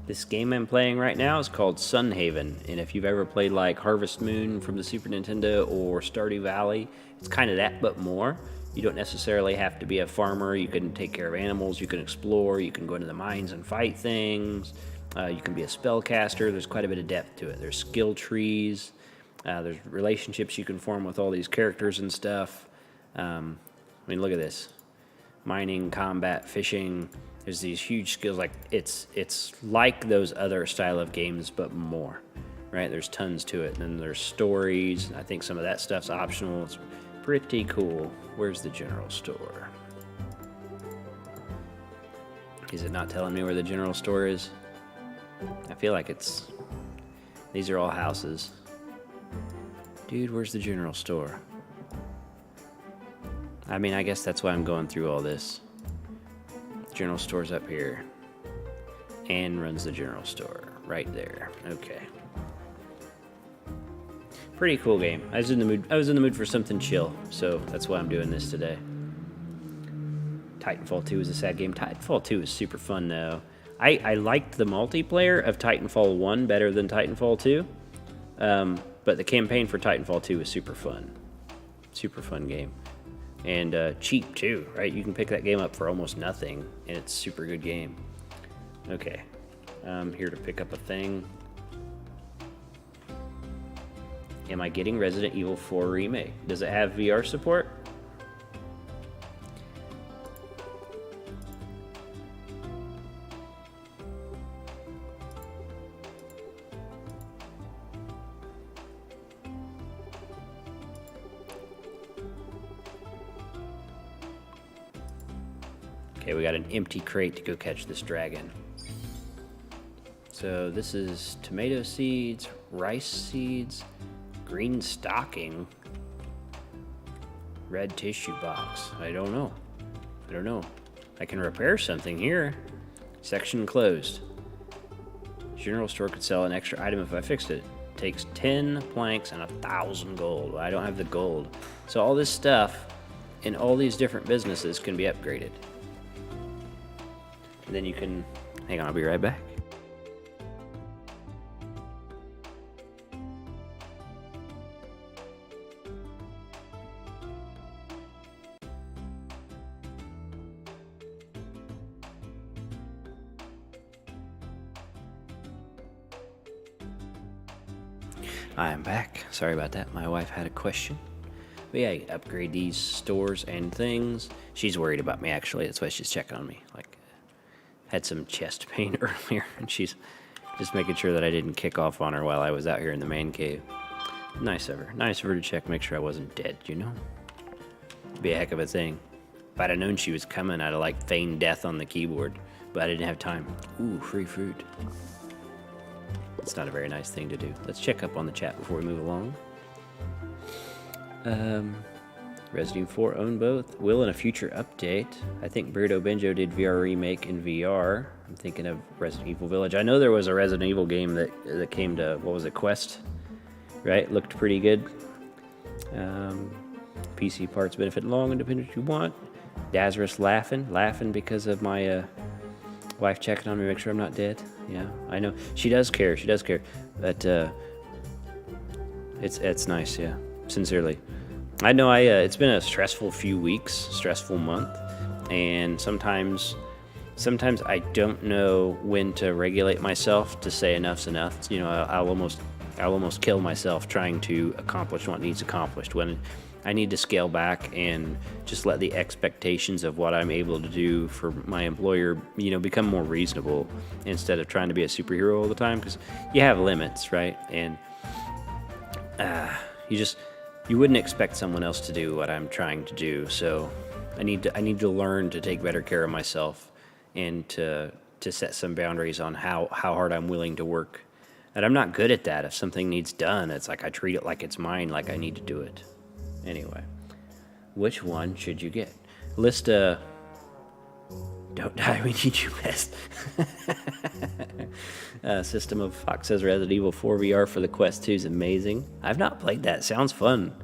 This game I'm playing right now is called Sunhaven, and if you've ever played like Harvest Moon from the Super Nintendo or Stardew Valley, it's kind of that, but more. You don't necessarily have to be a farmer. You can take care of animals, you can explore, you can go into the mines and fight things, you can be a spellcaster. There's quite a bit of depth to it. There's skill trees, there's relationships you can form with all these characters and stuff. I mean, look at this. Mining, combat, fishing. There's these huge skills. Like it's like those other style of games, but more, right? There's tons to it. And then there's stories. I think some of that stuff's optional. It's pretty cool. Where's the general store? Is it not telling me where the general store is? I feel like it's... These are all houses. Dude, where's the general store? I mean, I guess that's why I'm going through all this. General store's up here. Anne runs the general store. Right there. Okay. Pretty cool game. I was in the mood for something chill, so that's why I'm doing this today. Titanfall 2 is a sad game. Titanfall 2 is super fun, though. I liked the multiplayer of Titanfall 1 better than Titanfall 2, but the campaign for Titanfall 2 is super fun. Super fun game. And cheap, too, right? You can pick that game up for almost nothing, and it's a super good game. Okay. I'm here to pick up a thing. Am I getting Resident Evil 4 Remake? Does it have VR support? Okay, we got an empty crate to go catch this dragon. So this is tomato seeds, rice seeds, green stocking, red tissue box. I don't know. I can repair something here. Section closed. General store could sell an extra item if I fixed it. Takes 10 planks and 1,000 gold. I don't have the gold. So all this stuff in all these different businesses can be upgraded. And then you can... Hang on, I'll be right back. I am back. Sorry about that. My wife had a question. But yeah, upgrade these stores and things. She's worried about me, actually. That's why she's checking on me. Like, had some chest pain earlier, and she's just making sure that I didn't kick off on her while I was out here in the man cave. Nice of her. Nice of her to check, make sure I wasn't dead, you know? Be a heck of a thing. If I'd have known she was coming, I'd have like feigned death on the keyboard, but I didn't have time. Ooh, free fruit. It's not a very nice thing to do. Let's check up on the chat before we move along. Resident Evil 4 own both. Will in a future update. I think Burrito Benjo did VR remake in VR. I'm thinking of Resident Evil Village. I know there was a Resident Evil game that came to, what was it, Quest? Right? Looked pretty good. PC parts benefit long and depending what you want. Dazarus laughing because of my wife checking on me, make sure I'm not dead. Yeah, I know. She does care, but it's nice, yeah, sincerely. I know it's been a stressful few weeks, stressful month, and sometimes I don't know when to regulate myself to say enough's enough. You know, I'll almost kill myself trying to accomplish what needs accomplished when I need to scale back and just let the expectations of what I'm able to do for my employer, you know, become more reasonable instead of trying to be a superhero all the time, because you have limits, right? And you wouldn't expect someone else to do what I'm trying to do. So I need to learn to take better care of myself and to set some boundaries on how hard I'm willing to work. And I'm not good at that. If something needs done, it's like I treat it like it's mine, like I need to do it. Anyway, which one should you get? List don't die, we need you best. System of Fox says Resident Evil 4 VR for the Quest 2 is amazing. I've not played that. Sounds fun.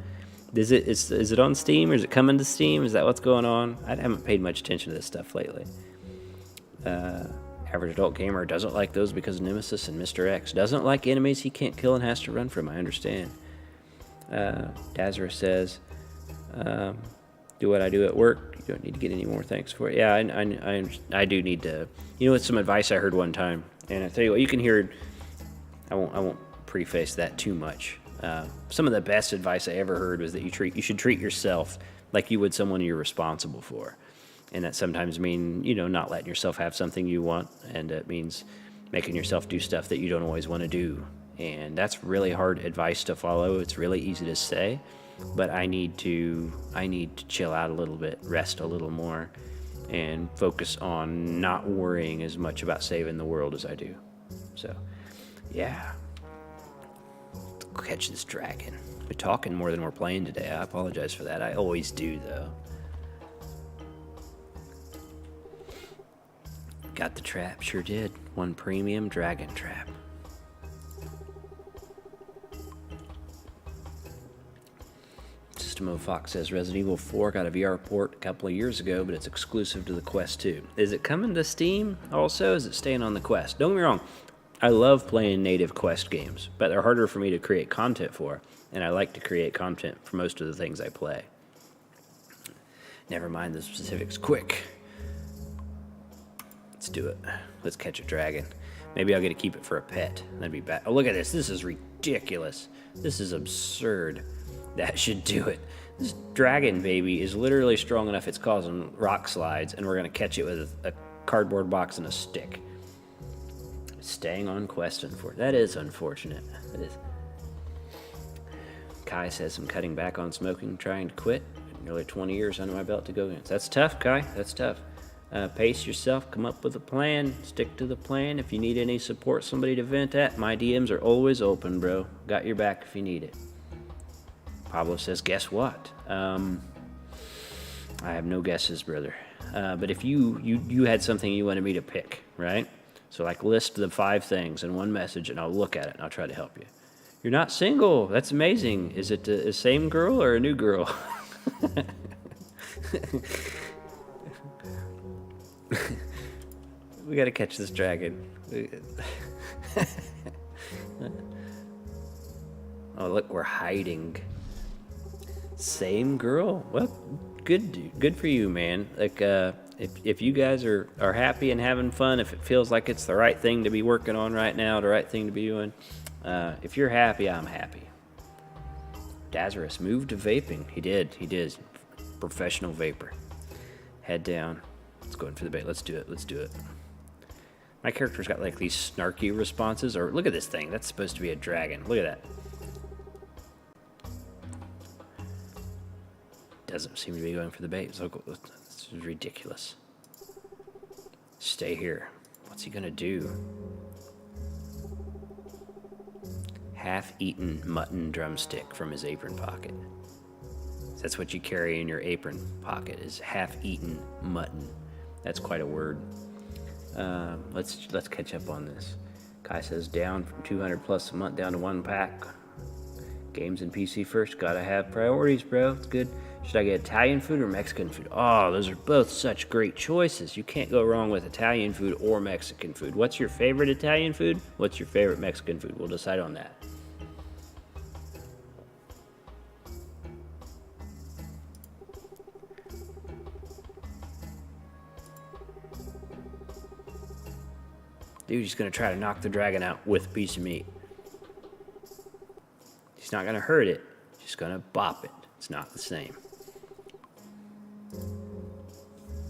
Is it on Steam or is it coming to Steam? Is that what's going on? I haven't paid much attention to this stuff lately. Average adult gamer doesn't like those because of Nemesis and Mr. X. Doesn't like enemies he can't kill and has to run from. I understand. Dazarus says, do what I do at work. You don't need to get any more thanks for it. Yeah, I do need to. You know, it's some advice I heard one time, and I tell you what, you can hear. I won't preface that too much. Some of the best advice I ever heard was that you should treat yourself like you would someone you're responsible for, and that sometimes mean, you know, not letting yourself have something you want, and it means making yourself do stuff that you don't always want to do. And that's really hard advice to follow. It's really easy to say, but I need to chill out a little bit, rest a little more, and focus on not worrying as much about saving the world as I do. So, yeah. Let's catch this dragon. We're talking more than we're playing today. I apologize for that. I always do, though. Got the trap, sure did. One premium dragon trap. System of Fox says Resident Evil 4 got a VR port a couple of years ago, but it's exclusive to the Quest 2. Is it coming to Steam also? Is it staying on the Quest? Don't get me wrong, I love playing native Quest games, but they're harder for me to create content for, and I like to create content for most of the things I play. Never mind the specifics. Quick. Let's do it. Let's catch a dragon. Maybe I'll get to keep it for a pet. That'd be bad. Oh, look at this. This is ridiculous. This is absurd. That should do it. This dragon baby is literally strong enough it's causing rock slides, and we're going to catch it with a cardboard box and a stick. Staying on quest, that is unfortunate. That is. Kai says I'm cutting back on smoking, trying to quit. Nearly 20 years under my belt to go against. That's tough, Kai. That's tough. Pace yourself, come up with a plan, stick to the plan. If you need any support, somebody to vent at, my DMs are always open, bro. Got your back if you need it. Pablo says, guess what? I have no guesses, brother. But if you had something you wanted me to pick, right? So like list the 5 things in one message, and I'll look at it and I'll try to help you. You're not single. That's amazing. Is it the same girl or a new girl? We gotta catch this dragon. Oh, look, we're hiding. Same girl? Well, good for you, man. Like, if you guys are happy and having fun, if it feels like it's the right thing to be working on right now, the right thing to be doing, if you're happy, I'm happy. Dazarus moved to vaping. He did. Professional vapor. Head down. Let's go in for the bait. Let's do it. My character's got like these snarky responses. Or look at this thing. That's supposed to be a dragon. Look at that. doesn't seem to be going for the bait. So this is ridiculous. Stay here. What's he gonna do? Half-eaten mutton drumstick from his apron pocket. That's what you carry in your apron pocket, is half-eaten mutton. That's quite a word. Let's catch up on this. Kai says down from 200 plus a month down to 1 pack. Games and PC first. Gotta have priorities, bro. It's good. Should I get Italian food or Mexican food? Oh, those are both such great choices. You can't go wrong with Italian food or Mexican food. What's your favorite Italian food? What's your favorite Mexican food? We'll decide on that. Dude, he's gonna try to knock the dragon out with a piece of meat. He's not gonna hurt it, he's just gonna bop it. It's not the same.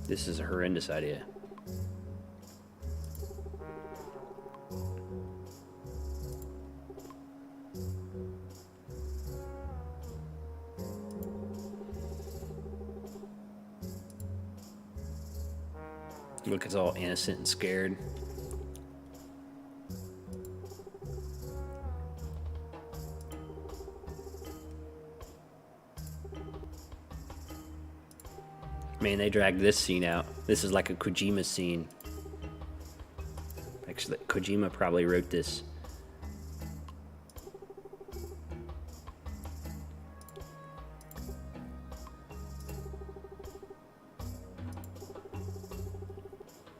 This is a horrendous idea. Look, it's all innocent and scared. Man, they dragged this scene out. This is like a Kojima scene. Actually, Kojima probably wrote this.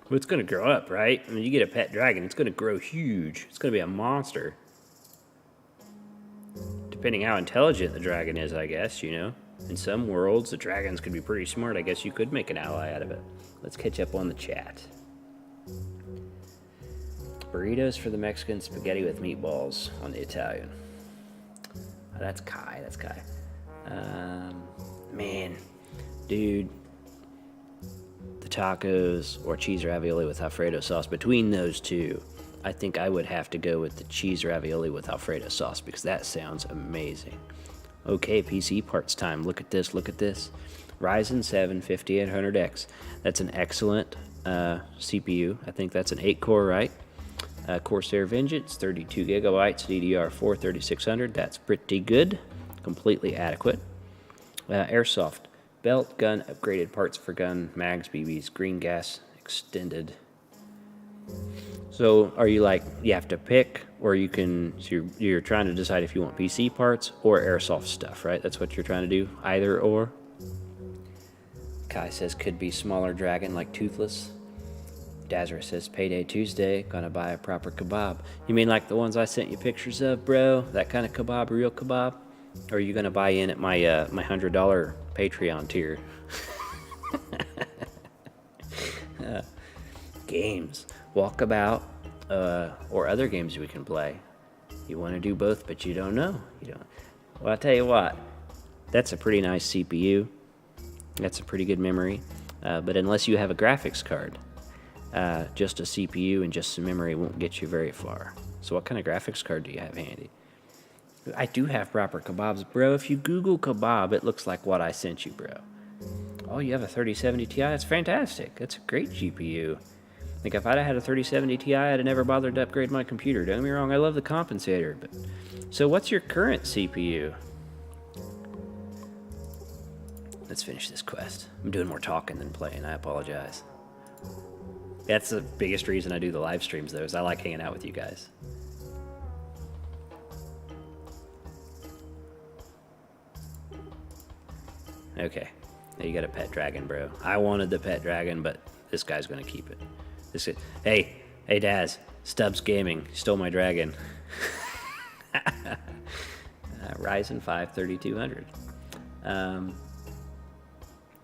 Well, it's gonna grow up, right? I mean, you get a pet dragon, it's gonna grow huge. It's gonna be a monster. Depending how intelligent the dragon is, I guess, you know? In some worlds, the dragons could be pretty smart. I guess you could make an ally out of it. Let's catch up on the chat. Burritos for the Mexican, spaghetti with meatballs on the Italian. Oh, that's Kai. That's Kai. Man, dude, the tacos or cheese ravioli with Alfredo sauce. Between those two, I think I would have to go with the cheese ravioli with Alfredo sauce because that sounds amazing. Okay, PC parts time. Look at this, look at this. Ryzen 7 5800X. That's an excellent CPU. I think that's an 8-core, right? Corsair Vengeance, 32 gigabytes, DDR4 3600. That's pretty good. Completely adequate. Airsoft. Belt, gun, upgraded parts for gun, mags, BBs, green gas, extended. So are you like, you have to pick, or you can, so you're trying to decide if you want PC parts or airsoft stuff, right? That's what you're trying to do, either or. Kai says could be smaller dragon like Toothless. Dazra says payday Tuesday, gonna buy a proper kebab. You mean like the ones I sent you pictures of, bro? That kind of kebab, real kebab? Or are you gonna buy in at my my $100 Patreon tier? Games. Walkabout, or other games we can play. You want to do both, but you don't know. You don't. Well, I'll tell you what. That's a pretty nice CPU. That's a pretty good memory. But unless you have a graphics card, just a CPU and just some memory won't get you very far. So what kind of graphics card do you have handy? I do have proper kebabs, bro. If you Google kebab, it looks like what I sent you, bro. Oh, you have a 3070 Ti? That's fantastic. That's a great GPU. Like, if I'd have had a 3070 Ti, I'd have never bothered to upgrade my computer. Don't get me wrong, I love the compensator. But so what's your current CPU? Let's finish this quest. I'm doing more talking than playing. I apologize. That's the biggest reason I do the live streams, though, is I like hanging out with you guys. Okay. Now you got a pet dragon, bro. I wanted the pet dragon, but this guy's going to keep it. Hey, Daz. Stubbs Gaming stole my dragon. Ryzen 5 3200.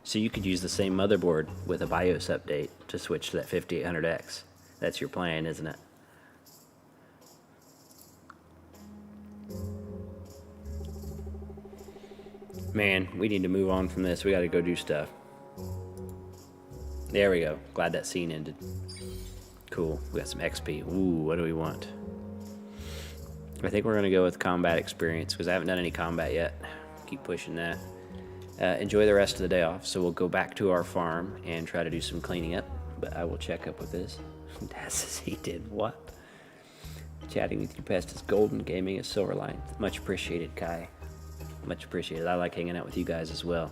So you could use the same motherboard with a BIOS update to switch to that 5800X. That's your plan, isn't it? Man, we need to move on from this. We got to go do stuff. There we go. Glad that scene ended. Cool. We got some XP. Ooh, what do we want? I think we're going to go with combat experience because I haven't done any combat yet. Keep pushing that. enjoy the rest of the day off. So we'll go back to our farm and try to do some cleaning up. But I will check up with this. Dad says he did what? Chatting with you past is golden, gaming is Silverline. Much appreciated, Kai. Much appreciated. I like hanging out with you guys as well.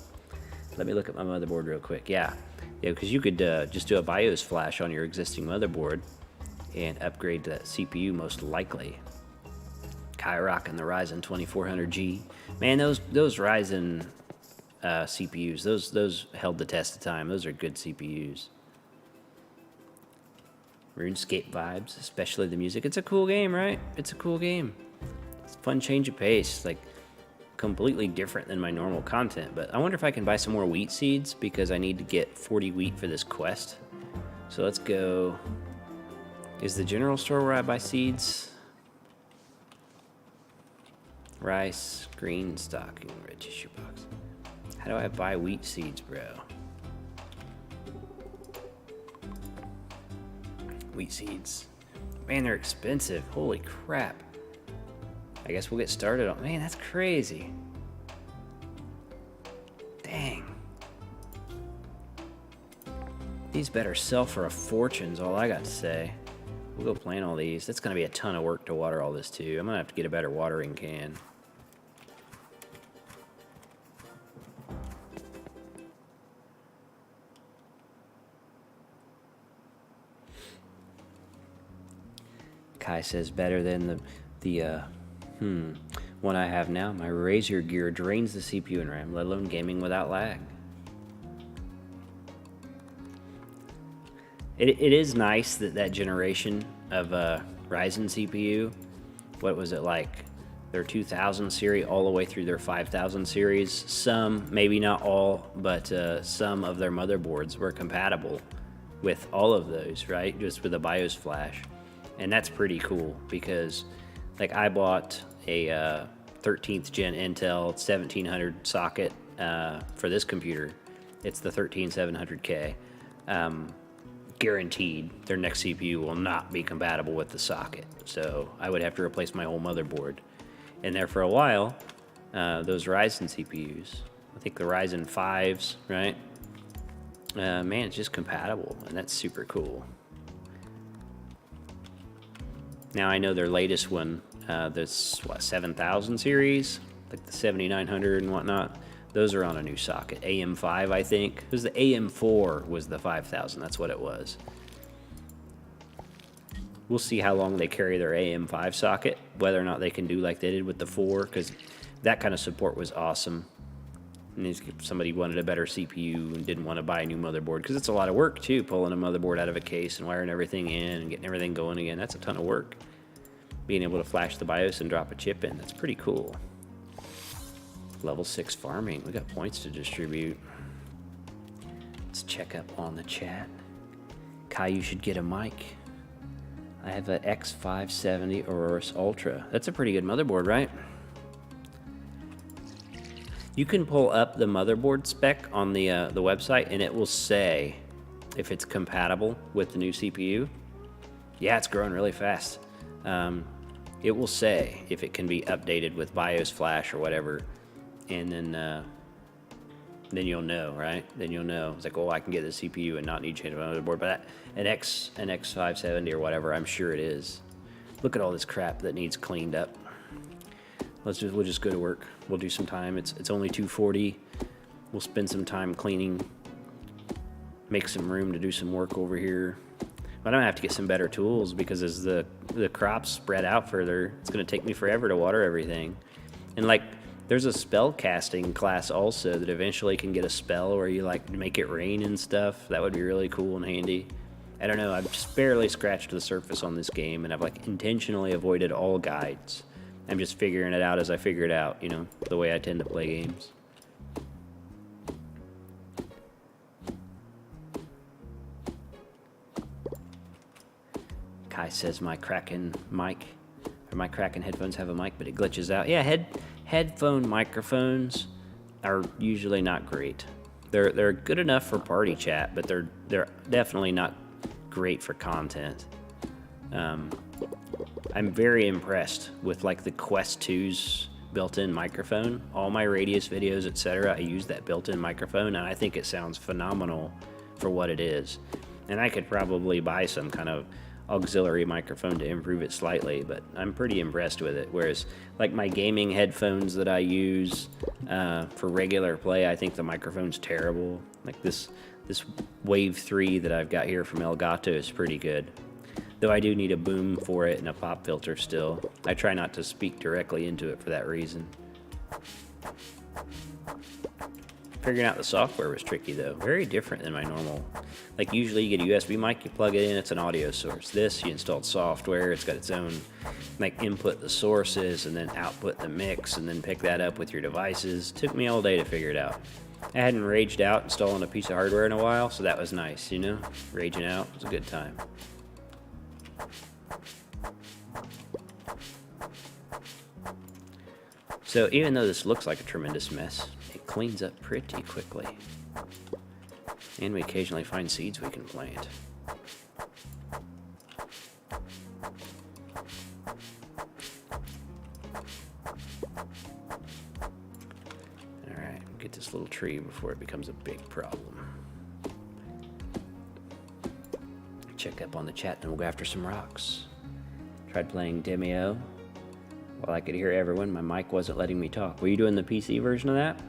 Let me look at my motherboard real quick. Yeah, because you could just do a BIOS flash on your existing motherboard and upgrade to that CPU most likely. Kai rocking the Ryzen 2400G. Man, those Ryzen CPUs, those held the test of time. Those are good CPUs. RuneScape vibes, especially the music. It's a cool game, right? It's a cool game. It's a fun change of pace, like completely different than my normal content. But I wonder if I can buy some more wheat seeds because I need to get 40 wheat for this quest. So let's go. Is the general store where I buy seeds? Rice, green stocking, red tissue box. How do I buy wheat seeds, bro? Wheat seeds. Man, they're expensive. Holy crap. I guess we'll get started on... Man, that's crazy. Dang. These better sell for a fortune is all I got to say. We'll go plant all these. That's going to be a ton of work to water all this too. I'm going to have to get a better watering can. Kai says better than the one I have now. My Razer gear drains the CPU and RAM, let alone gaming without lag. It is nice that generation of Ryzen CPU, what was it like, their 2000 series all the way through their 5000 series, some, maybe not all, but some of their motherboards were compatible with all of those, right? Just with a BIOS flash. And that's pretty cool because like I bought a 13th gen Intel 1700 socket for this computer. It's the 13700K. Guaranteed their next CPU will not be compatible with the socket. So I would have to replace my whole motherboard. And there for a while, those Ryzen CPUs, I think the Ryzen 5s, right? Man, it's just compatible, and that's super cool. Now I know their latest one, this 7000 series, like the 7900 and whatnot. Those are on a new socket. AM5, I think. It was the AM4 was the 5000. That's what it was. We'll see how long they carry their AM5 socket, whether or not they can do like they did with the 4, because that kind of support was awesome. And if somebody wanted a better CPU and didn't want to buy a new motherboard, because it's a lot of work too, pulling a motherboard out of a case and wiring everything in and getting everything going again. That's a ton of work. Being able to flash the BIOS and drop a chip in, that's pretty cool. Level 6 farming. We got points to distribute. Let's check up on the chat. Kai, you should get a mic. I have an X570 Aorus Ultra. That's a pretty good motherboard, right? You can pull up the motherboard spec on the website, and it will say if it's compatible with the new CPU. Yeah, it's growing really fast. It will say if it can be updated with BIOS flash or whatever. And then you'll know, right? Then you'll know. It's like, oh, I can get the CPU and not need to change my motherboard. But an X570 or whatever, I'm sure it is. Look at all this crap that needs cleaned up. We'll just go to work. We'll do some time. It's only 2:40. We'll spend some time cleaning. Make some room to do some work over here. But I'm gonna have to get some better tools because as the crops spread out further, it's gonna take me forever to water everything. And like, there's a spell casting class also that eventually can get a spell where you like make it rain and stuff. That would be really cool and handy. I don't know, I've just barely scratched the surface on this game, and I've like intentionally avoided all guides. I'm just figuring it out as I figure it out, you know, the way I tend to play games. Kai says my Kraken mic, or my Kraken headphones have a mic, but it glitches out. Yeah, headphone microphones are usually not great. They're good enough for party chat, but they're definitely not great for content. I'm very impressed with like the Quest 2's built-in microphone. All my Radius videos, etc., I use that built-in microphone, and I think it sounds phenomenal for what it is. And I could probably buy some kind of auxiliary microphone to improve it slightly, but I'm pretty impressed with it. Whereas, like my gaming headphones that I use for regular play, I think the microphone's terrible. Like this Wave 3 that I've got here from Elgato is pretty good. Though I do need a boom for it and a pop filter still. I try not to speak directly into it for that reason. Figuring out the software was tricky though. Very different than my normal. Like usually you get a USB mic, you plug it in, it's an audio source. This, you installed software, it's got its own, like input the sources and then output the mix and then pick that up with your devices. Took me all day to figure it out. I hadn't raged out installing a piece of hardware in a while, so that was nice, you know? Raging out was a good time. So even though this looks like a tremendous mess, it cleans up pretty quickly. And we occasionally find seeds we can plant. Alright, get this little tree before it becomes a big problem. Check up on the chat, then we'll go after some rocks. Tried playing Demeo. While I could hear everyone, my mic wasn't letting me talk. Were you doing the PC version of that?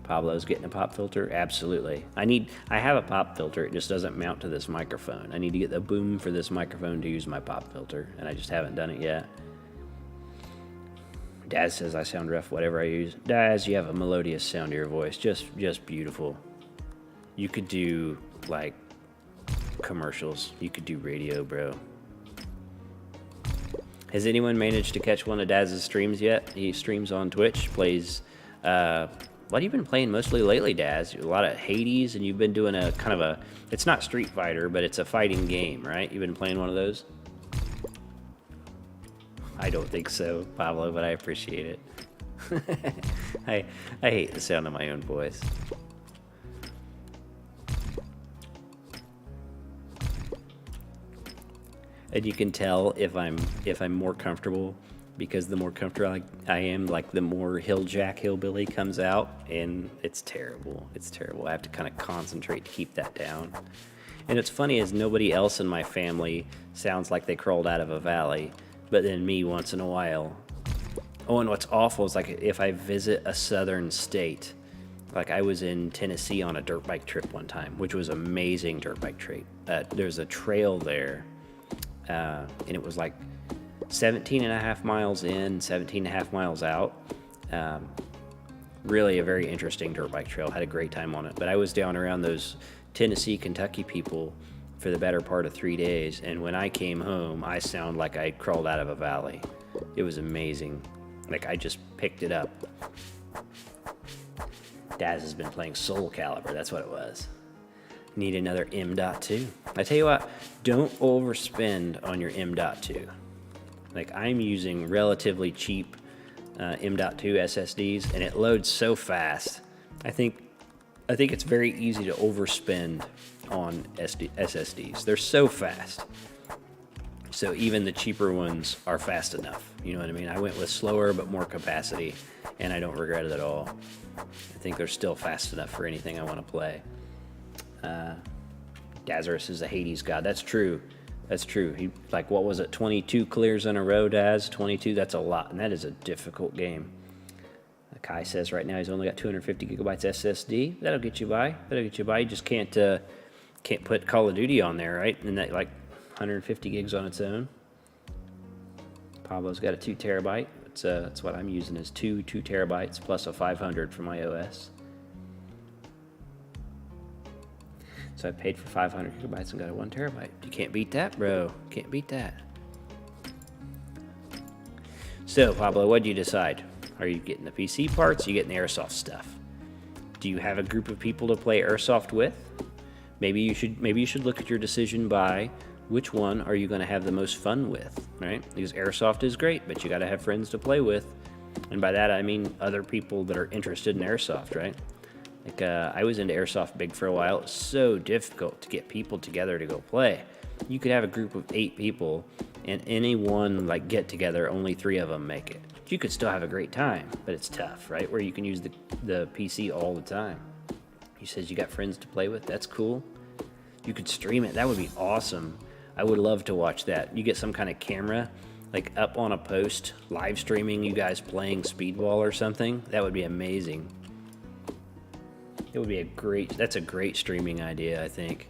Pablo's getting a pop filter? Absolutely. I have a pop filter, it just doesn't mount to this microphone. I need to get the boom for this microphone to use my pop filter, and I just haven't done it yet. Daz says I sound rough, whatever I use. Daz, you have a melodious sound to your voice, just beautiful. You could do, like, commercials. You could do radio, bro. Has anyone managed to catch one of Daz's streams yet? He streams on Twitch, plays, what have you been playing mostly lately, Daz? A lot of Hades, and you've been doing a kind of a, it's not Street Fighter, but it's a fighting game, right? You've been playing one of those? I don't think so, Pablo, but I appreciate it. I hate the sound of my own voice. And you can tell if I'm more comfortable, because the more comfortable I am, like the more hillbilly comes out, and it's terrible. It's terrible. I have to kind of concentrate to keep that down. And it's funny is nobody else in my family sounds like they crawled out of a valley, but then me once in a while. Oh, and what's awful is like if I visit a southern state, like I was in Tennessee on a dirt bike trip one time, which was amazing dirt bike trip. There's a trail there. And it was like 17 and a half miles in, 17 and a half miles out. Really a very interesting dirt bike trail. Had a great time on it. But I was down around those Tennessee, Kentucky people for the better part of 3 days. And when I came home, I sound like I crawled out of a valley. It was amazing. Like I just picked it up. Daz has been playing Soul Calibur. That's what it was. Need another M.2. I tell you what, don't overspend on your M.2. Like I'm using relatively cheap M.2 SSDs, and it loads so fast. I think it's very easy to overspend on SSDs. They're so fast. So even the cheaper ones are fast enough. You know what I mean? I went with slower but more capacity, and I don't regret it at all. I think they're still fast enough for anything I want to play. Dazarus is a Hades god. That's true. That's true. He, like, what was it, 22 clears in a row, Daz? 22, that's a lot, and that is a difficult game. Kai says right now he's only got 250 gigabytes SSD. That'll get you by. That'll get you by. You just can't put Call of Duty on there, right? And that, like, 150 gigs on its own. Pablo's got a 2 terabyte. It's what I'm using is 2 terabytes plus a 500 from iOS. So I paid for 500 gigabytes and got a 1 terabyte. You can't beat that, bro. Can't beat that. So, Pablo, what did you decide? Are you getting the PC parts? Or are you getting the airsoft stuff? Do you have a group of people to play airsoft with? Maybe you should look at your decision by which one are you going to have the most fun with, right? Because airsoft is great, but you got to have friends to play with. And by that, I mean other people that are interested in airsoft, right? Like, I was into airsoft big for a while. It's so difficult to get people together to go play. You could have a group of 8 people, and any one, like, get together, only 3 of them make it. You could still have a great time, but it's tough, right? Where you can use the PC all the time. He says you got friends to play with. That's cool. You could stream it. That would be awesome. I would love to watch that. You get some kind of camera, like up on a post, live streaming you guys playing Speedball or something. That would be amazing. It would be that's a great streaming idea, I think.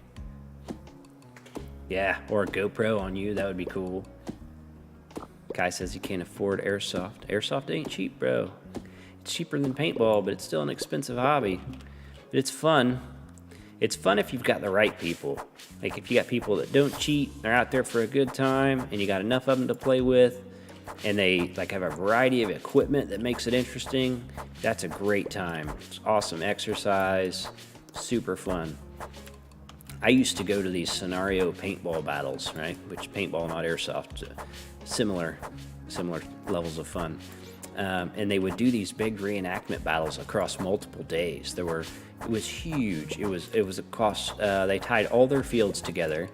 Yeah, or a GoPro on you. That would be cool. Guy says he can't afford airsoft. Airsoft ain't cheap, bro. It's cheaper than paintball, but it's still an expensive hobby. But it's fun. It's fun if you've got the right people. Like if you got people that don't cheat, they're out there for a good time, and you got enough of them to play with, and they like have a variety of equipment that makes it interesting. That's a great time. It's awesome exercise, super fun. I used to go to these scenario paintball battles, right? Which paintball, not airsoft, similar levels of fun. And they would do these big reenactment battles across multiple days. It was huge. It was across. They tied all their fields together,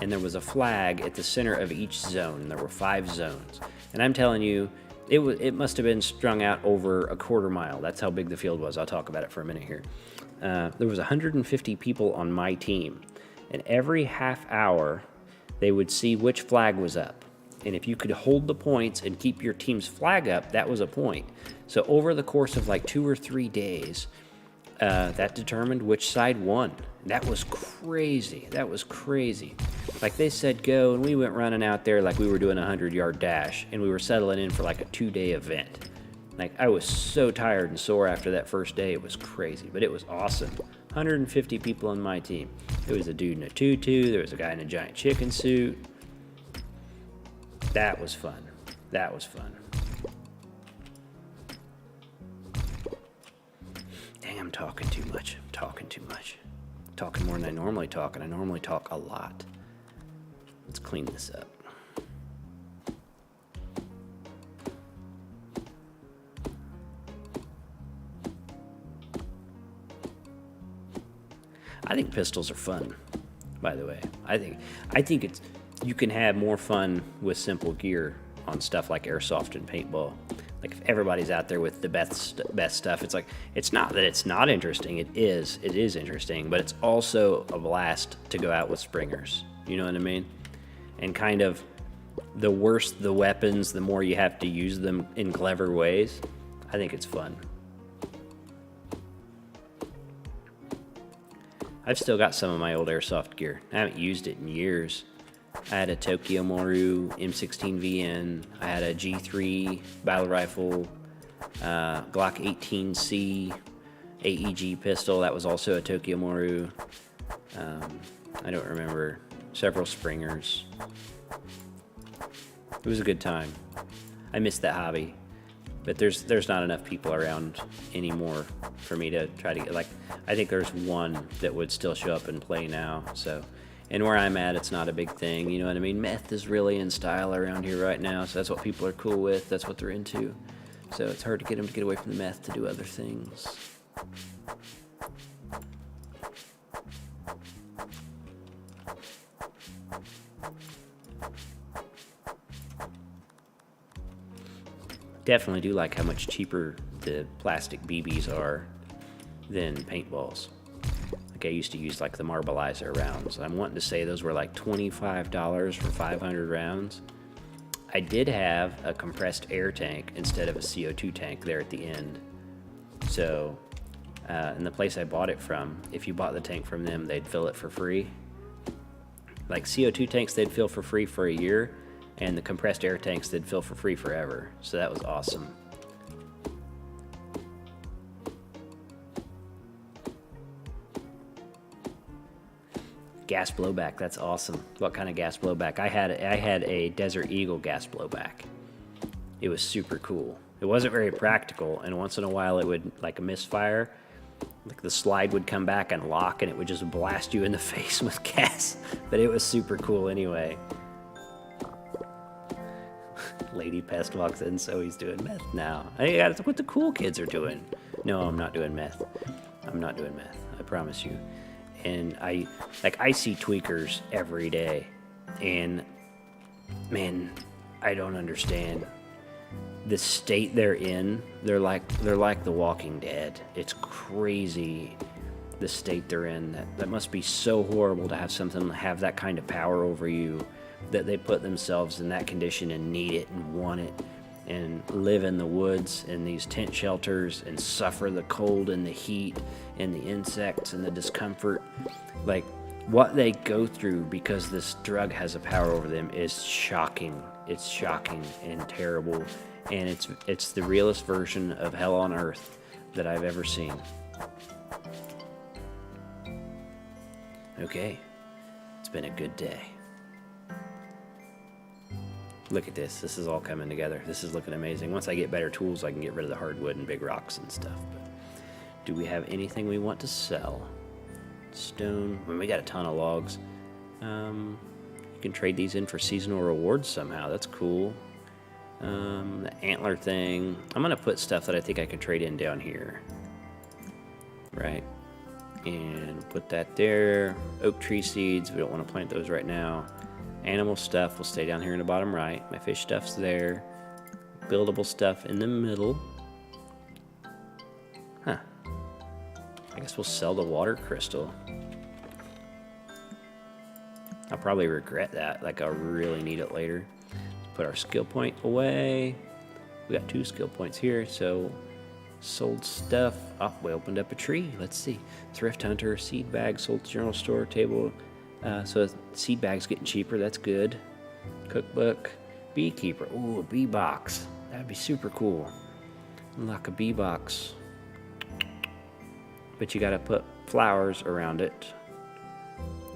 and there was a flag at the center of each zone. There were 5 zones, and I'm telling you, it must have been strung out over a quarter mile. That's how big the field was. I'll talk about it for a minute here. There was 150 people on my team, and every half hour, they would see which flag was up. And if you could hold the points and keep your team's flag up, that was a point. So over the course of like 2 or 3 days, that determined which side won. That was crazy. Like they said go, and we went running out there like we were doing a 100-yard dash, and we were settling in for like a 2-day event. Like I was so tired and sore after that first day. It was crazy, but it was awesome. 150 people on my team. There was a dude in a tutu. There was a guy in a giant chicken suit. That was fun. Dang, I'm talking too much. Talking more than I normally talk, and I normally talk a lot. Let's clean this up. I think pistols are fun, by the way. I think it's you can have more fun with simple gear on stuff like airsoft and paintball. Like if everybody's out there with the best stuff, it's like it's not that it's not interesting. It is interesting, but it's also a blast to go out with springers. You know what I mean? And kind of the worse the weapons, the more you have to use them in clever ways. I think it's fun. I've still got some of my old airsoft gear. I haven't used it in years. I had a Tokyo Moru M16VN. I had a G3 battle rifle, Glock 18C AEG pistol. That was also a Tokyo Moru. I don't remember. Several springers. It was a good time. I missed that hobby, but there's not enough people around anymore for me to try to get. Like, I think there's one that would still show up and play now. So. And where I'm at, it's not a big thing, you know what I mean? Meth is really in style around here right now, so that's what people are cool with, that's what they're into. So it's hard to get them to get away from the meth to do other things. Definitely do like how much cheaper the plastic BBs are than paintballs. I used to use like the Marbleizer rounds. I'm wanting to say those were like $25 for 500 rounds. I did have a compressed air tank instead of a CO2 tank there at the end. So, in the place I bought it from, if you bought the tank from them, they'd fill it for free. Like CO2 tanks, they'd fill for free for a year, and the compressed air tanks, they'd fill for free forever. So that was awesome. Gas blowback, that's awesome. What kind of gas blowback? I had a Desert Eagle gas blowback. It was super cool. It wasn't very practical, and once in a while it would, like a misfire, like the slide would come back and lock, and it would just blast you in the face with gas. But it was super cool anyway. Lady Pest walks in, so he's doing meth now. Hey, that's what the cool kids are doing. No, I'm not doing meth. I promise you. And I see tweakers every day, and man, I don't understand. the state they're in, they're like The Walking Dead. It's crazy the state they're in. That must be so horrible to have something have that kind of power over you, that they put themselves in that condition and need it and want it, and live in the woods in these tent shelters and suffer the cold and the heat and the insects and the discomfort. Like, what they go through because this drug has a power over them is shocking. It's shocking and terrible, and it's the realest version of hell on earth that I've ever seen. Okay, it's been a good day. Look at this. This is all coming together. This is looking amazing. Once I get better tools, I can get rid of the hardwood and big rocks and stuff. But do we have anything we want to sell? Stone. I mean, we got a ton of logs. You can trade these in for seasonal rewards somehow. That's cool. The antler thing. I'm going to put stuff that I think I can trade in down here. Right. And put that there. Oak tree seeds. We don't want to plant those right now. Animal stuff will stay down here in the bottom right. My fish stuff's there. Buildable stuff in the middle. Huh. I guess we'll sell the water crystal. I'll probably regret that. Like, I'll really need it later. Let's put our skill point away. We got 2 skill points here, so sold stuff. Oh, we opened up a tree. Let's see. Thrift hunter, seed bag, sold to general store, table. So seed bag's getting cheaper. That's good. Cookbook, beekeeper. Ooh, a bee box. That'd be super cool. Unlock a bee box. But you gotta put flowers around it.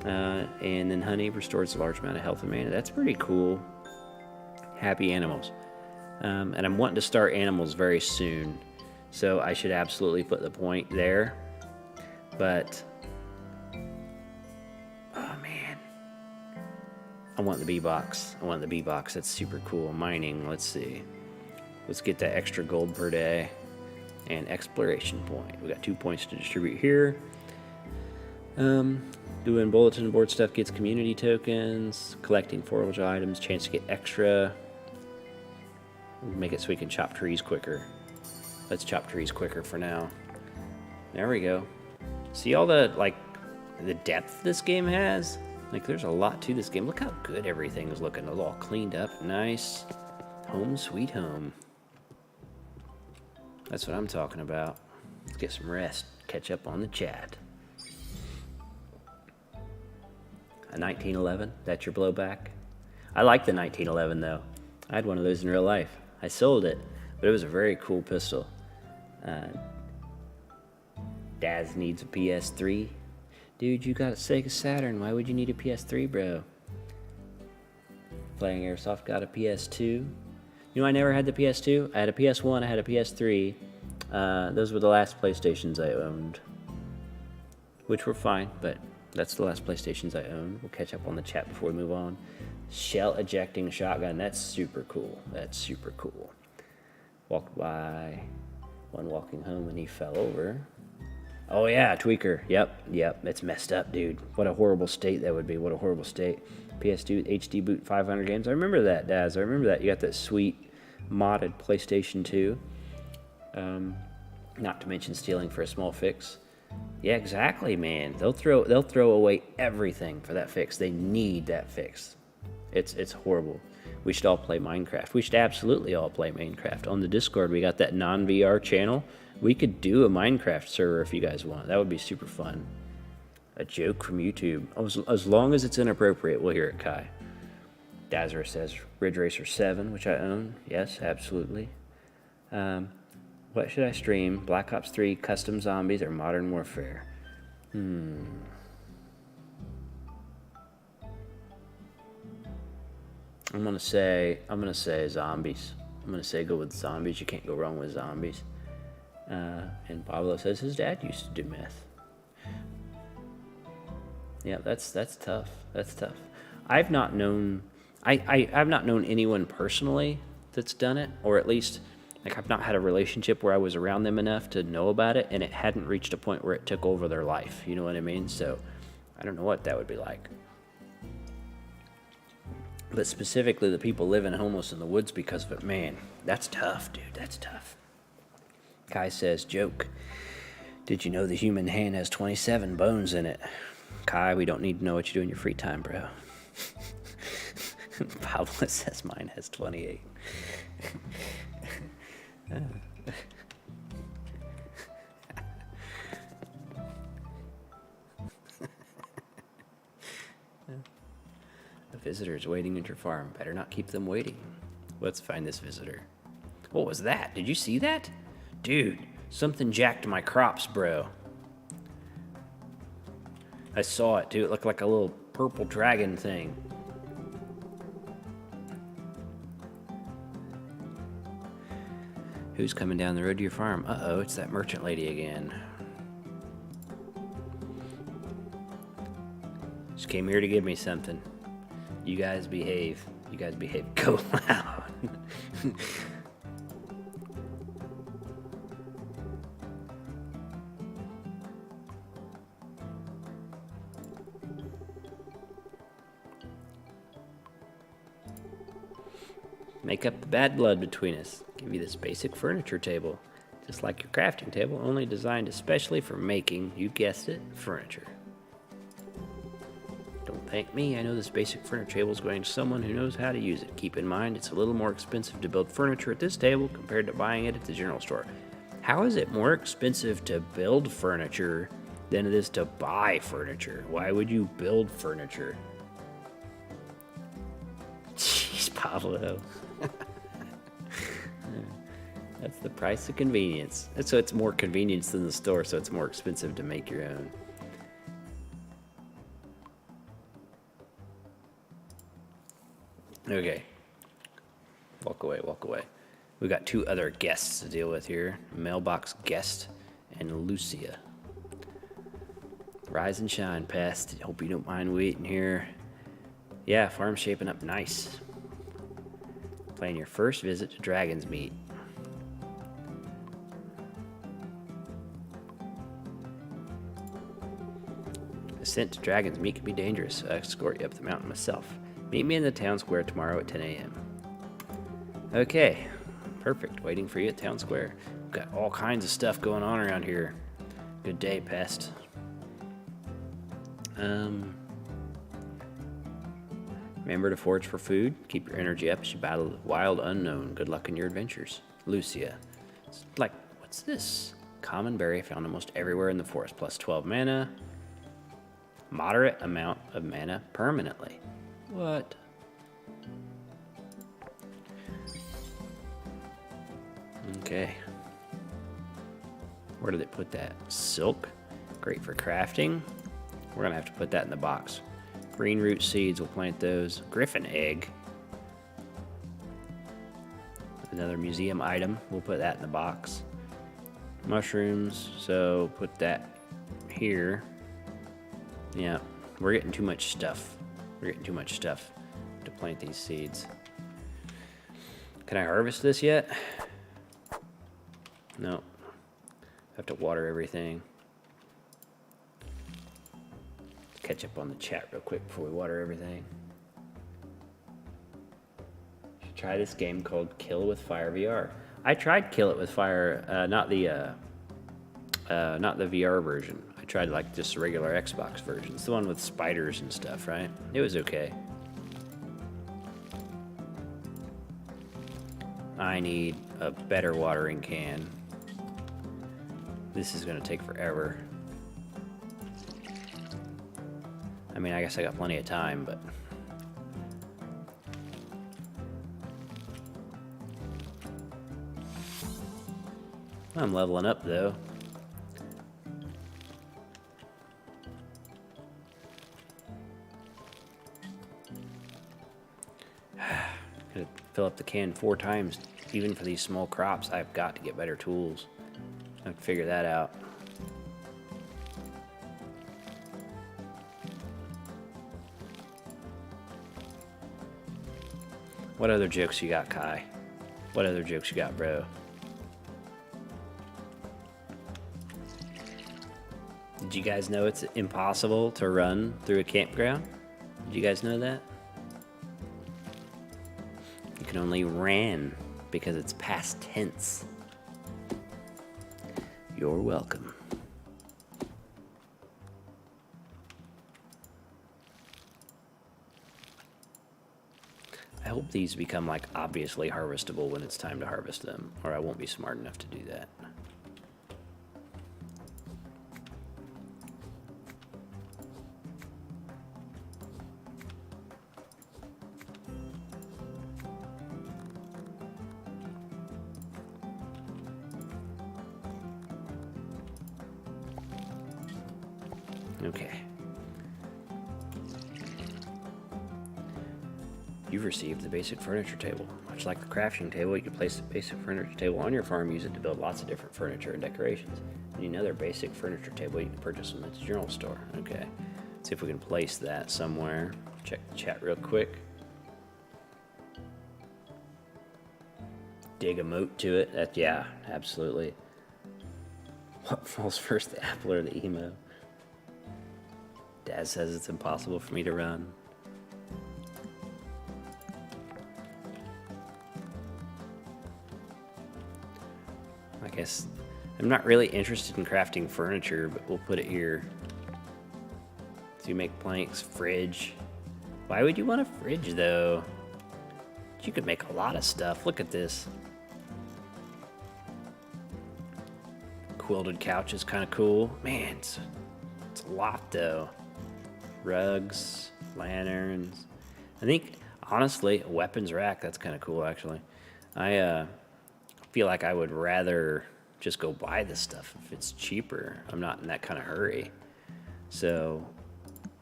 And then honey restores a large amount of health and mana. That's pretty cool. Happy animals. And I'm wanting to start animals very soon. So I should absolutely put the point there. But oh man, I want the bee box. I want the bee box. That's super cool. Mining. Let's see. Let's get that extra gold per day. And exploration point. We got 2 points to distribute here. Doing bulletin board stuff gets community tokens. Collecting forage items, chance to get extra. We'll make it so we can chop trees quicker. Let's chop trees quicker for now. There we go. See all the depth this game has? Like, there's a lot to this game. Look how good everything is looking. It's all cleaned up, nice. Home sweet home. That's what I'm talking about. Let's get some rest. Catch up on the chat. A 1911? That's your blowback? I like the 1911 though. I had one of those in real life. I sold it, but it was a very cool pistol. Daz needs a PS3. Dude, you got a Sega Saturn. Why would you need a PS3, bro? Playing Airsoft, got a PS2. You know, I never had the PS2. I had a PS1, I had a PS3. Those were the last PlayStations I owned. Which were fine, but that's the last PlayStations I owned. We'll catch up on the chat before we move on. Shell ejecting shotgun. That's super cool. That's super cool. Walked by one walking home and he fell over. Oh yeah, tweaker. Yep. It's messed up, dude. What a horrible state that would be. What a horrible state. PS2 HD boot 500 games. I remember that, Daz. I remember that. You got that sweet modded PlayStation 2. Not to mention stealing for a small fix. Yeah, exactly, man. They'll throw away everything for that fix. They need that fix. It's horrible. We should all play Minecraft. We should absolutely all play Minecraft. On the Discord, we got that non-VR channel. We could do a Minecraft server if you guys want. That would be super fun. A joke from YouTube. As long as it's inappropriate, we'll hear it, Kai. Dazzer says Ridge Racer 7, which I own. Yes, absolutely. What should I stream? Black Ops 3, Custom Zombies, or Modern Warfare? I'm gonna say zombies. I'm gonna say go with zombies. You can't go wrong with zombies. And Pablo says his dad used to do meth. Yeah, that's tough. That's tough. I've not known anyone personally that's done it, or at least like I've not had a relationship where I was around them enough to know about it, and it hadn't reached a point where it took over their life. You know what I mean? So I don't know what that would be like. But specifically the people living homeless in the woods because of it, man, that's tough, dude. That's tough. Kai says, joke. Did you know the human hand has 27 bones in it? Kai, we don't need to know what you do in your free time, bro. Pablo says mine has 28. The visitor's waiting at your farm. Better not keep them waiting. Let's find this visitor. What was that? Did you see that? Dude, something jacked my crops, bro. I saw it, dude. It looked like a little purple dragon thing. Who's coming down the road to your farm? Uh-oh, it's that merchant lady again. She came here to give me something. You guys behave. You guys behave. Go loud. Make up the bad blood between us. Give you this basic furniture table. Just like your crafting table, only designed especially for making, you guessed it, furniture. Don't thank me, I know this basic furniture table is going to someone who knows how to use it. Keep in mind, it's a little more expensive to build furniture at this table compared to buying it at the general store. How is it more expensive to build furniture than it is to buy furniture? Why would you build furniture? Jeez, Pablo. That's the price of convenience. So it's more convenience than the store, so it's more expensive to make your own. Okay. Walk away, walk away. We got two other guests to deal with here. Mailbox guest and Lucia. Rise and shine, pest. Hope you don't mind waiting here. Yeah, farm's shaping up nice. Plan your first visit to Dragon's Meet. Ascent to Dragon's Meet can be dangerous, so I'll escort you up the mountain myself. Meet me in the town square tomorrow at 10 a.m. Okay, perfect. Waiting for you at town square. We've got all kinds of stuff going on around here. Good day, pest. Remember to forage for food. Keep your energy up as you battle the wild unknown. Good luck in your adventures. Lucia. It's like, what's this? Common berry found almost everywhere in the forest. Plus 12 mana. Moderate amount of mana permanently. What? Okay. Where did it put that? Silk. Great for crafting. We're going to have to put that in the box. Green root seeds, we'll plant those. Griffin egg. Another museum item. We'll put that in the box. Mushrooms, so put that here. Yeah, we're getting too much stuff. We're getting too much stuff to plant these seeds. Can I harvest this yet? No. I have to water everything. Catch up on the chat real quick before we water everything. Should try this game called Kill with Fire VR. I tried Kill It with Fire, not the VR version. I tried like just the regular Xbox version. It's the one with spiders and stuff, right? It was okay. I need a better watering can. This is gonna take forever. I mean, I guess I got plenty of time, but... I'm leveling up, though. Gonna fill up the can 4 times. Even for these small crops, I've got to get better tools. I have to figure that out. What other jokes you got, Kai? What other jokes you got, bro? Did you guys know it's impossible to run through a campground? Did you guys know that? can only ran because it's past tense. You're welcome. I hope these become like obviously harvestable when it's time to harvest them, or I won't be smart enough to do that. Okay. You've received the basic furniture table. Much like the crafting table, you can place the basic furniture table on your farm, use it to build lots of different furniture and decorations. You need another basic furniture table you can purchase from the general store. Okay. Let's see if we can place that somewhere. Check the chat real quick. Dig a moat to it. Yeah, absolutely. What falls first, the apple or the emo? Dad says it's impossible for me to run. I guess I'm not really interested in crafting furniture, but we'll put it here. So you make planks, fridge. Why would you want a fridge though? You could make a lot of stuff. Look at this. Quilted couch is kind of cool. Man, it's a lot though. Rugs, lanterns. I think, honestly, a weapons rack, that's kind of cool, actually. I feel like I would rather just go buy this stuff if it's cheaper. I'm not in that kind of hurry. So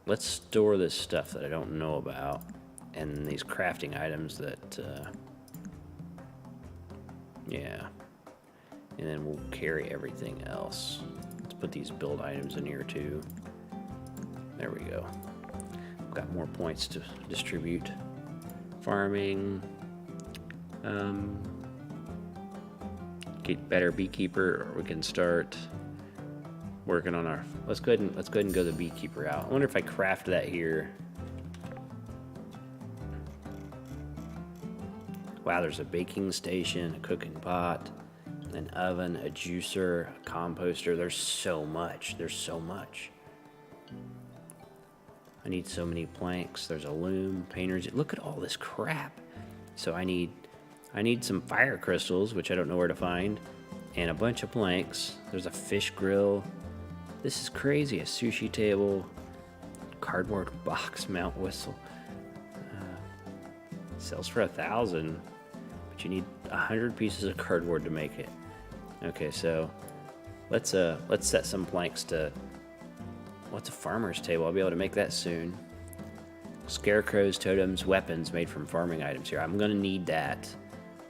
let's store this stuff that I don't know about and these crafting items that, yeah. And then we'll carry everything else. Let's put these build items in here too. There we go. We've got more points to distribute. Farming. Get better beekeeper, or we can start working on our. Let's go ahead and go the beekeeper out. I wonder if I craft that here. Wow, there's a baking station, a cooking pot, an oven, a juicer, a composter. There's so much. There's so much. I need so many planks. There's a loom, painters. Look at all this crap. So I need some fire crystals, which I don't know where to find, and a bunch of planks. There's a fish grill. This is crazy. A sushi table, cardboard box mount whistle. Sells for 1,000, but you need 100 pieces of cardboard to make it. Okay, so let's set some planks to. What's a farmer's table? I'll be able to make that soon. Scarecrows, totems, weapons made from farming items here. I'm gonna need that.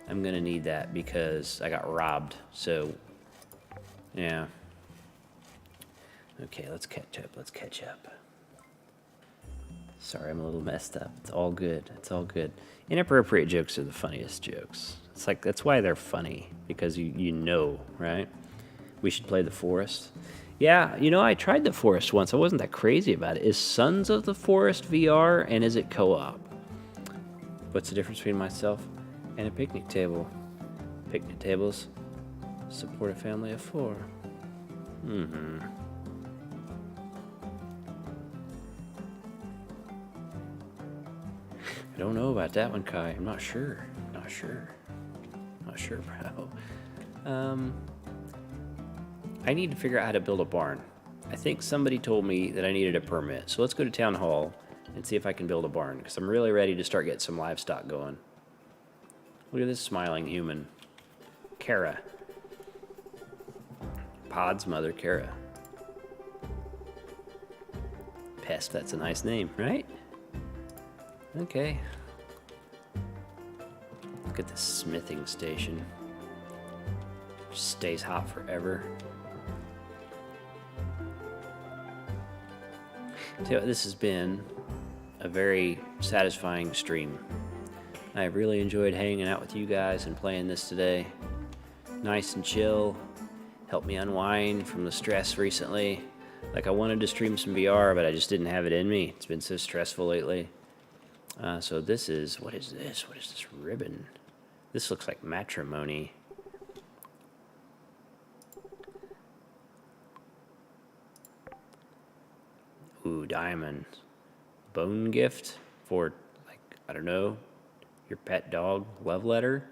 I'm gonna need that because I got robbed. So, yeah. Okay, let's catch up. Let's catch up. Sorry, I'm a little messed up. It's all good. It's all good. Inappropriate jokes are the funniest jokes. It's like, that's why they're funny, because you know, right? We should play the forest. Yeah, you know, I tried the forest once. I wasn't that crazy about it. Is Sons of the Forest VR, and is it co-op? What's the difference between myself and a picnic table? Picnic tables support a family of 4. I don't know about that one, Kai. I'm not sure. Not sure, bro. I need to figure out how to build a barn. I think somebody told me that I needed a permit. So let's go to town hall and see if I can build a barn, because I'm really ready to start getting some livestock going. Look at this smiling human. Kara. Pod's mother, Kara. Pest, that's a nice name, right? Okay. Look at this smithing station. Just stays hot forever. So this has been a very satisfying stream. I really enjoyed hanging out with you guys and playing this today. Nice and chill. Helped me unwind from the stress recently. Like, I wanted to stream some VR, but I just didn't have it in me. It's been so stressful lately. So this is, what is this? What is this ribbon? This looks like matrimony. Ooh, diamonds. Bone gift for, like, I don't know, your pet dog love letter.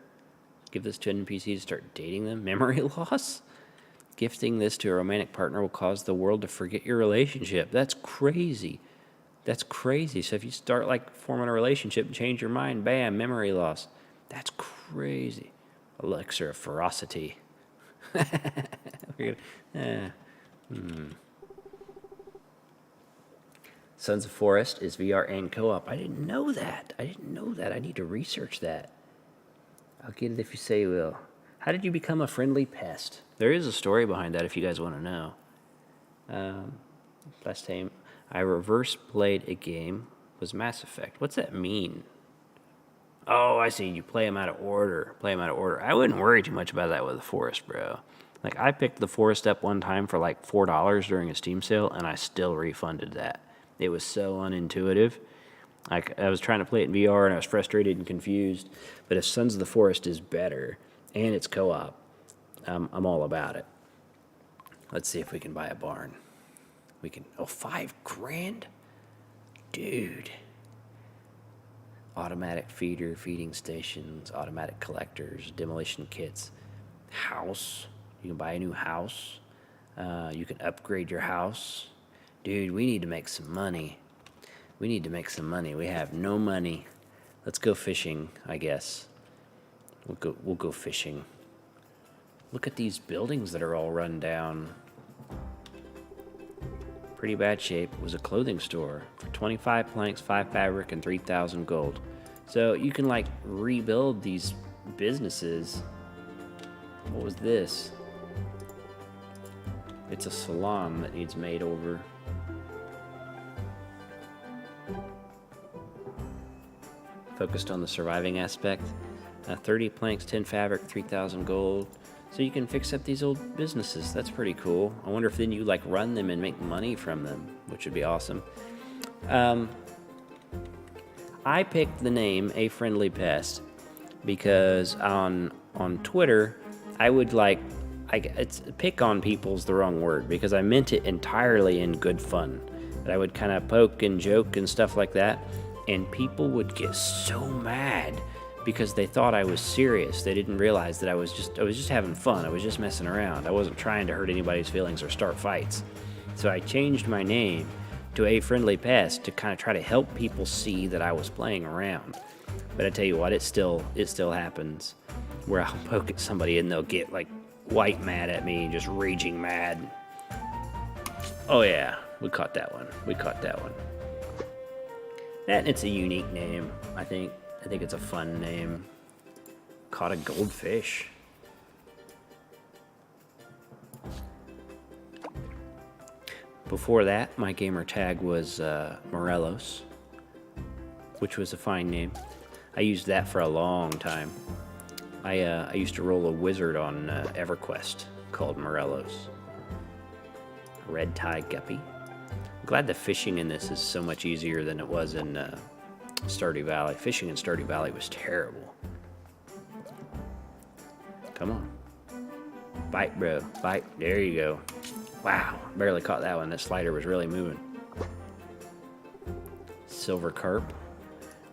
Give this to NPC to start dating them. Memory loss? Gifting this to a romantic partner will cause the world to forget your relationship. That's crazy. That's crazy. So if you start, like, forming a relationship and change your mind, bam, memory loss. That's crazy. Elixir of ferocity. We're gonna, Sons of Forest is VR and co-op. I didn't know that. I need to research that. I'll get it if you say you will. How did you become a friendly pest? There is a story behind that if you guys want to know. Last time I reverse played a game was Mass Effect. What's that mean? Oh, I see. You play them out of order. I wouldn't worry too much about that with the Forest, bro. Like, I picked the Forest up one time for like $4 during a Steam sale, and I still refunded that. It was so unintuitive. Like, I was trying to play it in VR, and I was frustrated and confused. But if Sons of the Forest is better, and it's co-op, I'm all about it. Let's see if we can buy a barn. We can, oh, $5,000? Dude. Automatic feeder, feeding stations, automatic collectors, demolition kits, house. You can buy a new house. You can upgrade your house. Dude, we need to make some money. We have no money. Let's go fishing, I guess. We'll go fishing. Look at these buildings that are all run down. Pretty bad shape. It was a clothing store for 25 planks, 5 fabric, and 3,000 gold. So you can, like, rebuild these businesses. What was this? It's a salon that needs made over. Focused on the surviving aspect. 30 planks, 10 fabric, 3,000 gold. So you can fix up these old businesses. That's pretty cool. I wonder if then you, like, run them and make money from them, which would be awesome. I picked the name A Friendly Pest because on Twitter, I would, like, it's pick on people's the wrong word, because I meant it entirely in good fun. That I would kind of poke and joke and stuff like that, and people would get so mad because they thought I was serious. They didn't realize that I was just having fun. I was just messing around. I wasn't trying to hurt anybody's feelings or start fights. So I changed my name to A Friendly Pest to kind of try to help people see that I was playing around. But I tell you what, it still happens where I'll poke at somebody and they'll get, like, white mad at me, just raging mad. Oh yeah, we caught that one. And it's a unique name, I think. I think it's a fun name. Caught a goldfish. Before that, my gamer tag was Morelos, which was a fine name. I used that for a long time. I used to roll a wizard on EverQuest called Morelos. Red tie guppy. I'm glad the fishing in this is so much easier than it was in Stardew Valley. Fishing in Stardew Valley was terrible. Come on. Bite, bro. Bite. There you go. Wow. Barely caught that one. That slider was really moving. Silver carp.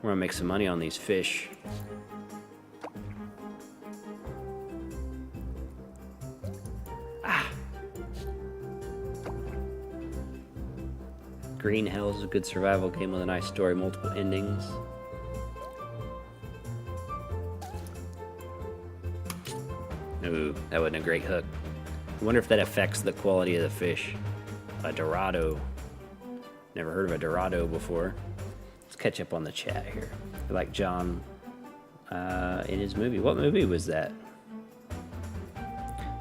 We're gonna make some money on these fish. Green Hell is a good survival game with a nice story, multiple endings. Ooh, that wasn't a great hook. I wonder if that affects the quality of the fish. A Dorado. Never heard of a Dorado before. Let's catch up on the chat here. Like John in his movie. What movie was that?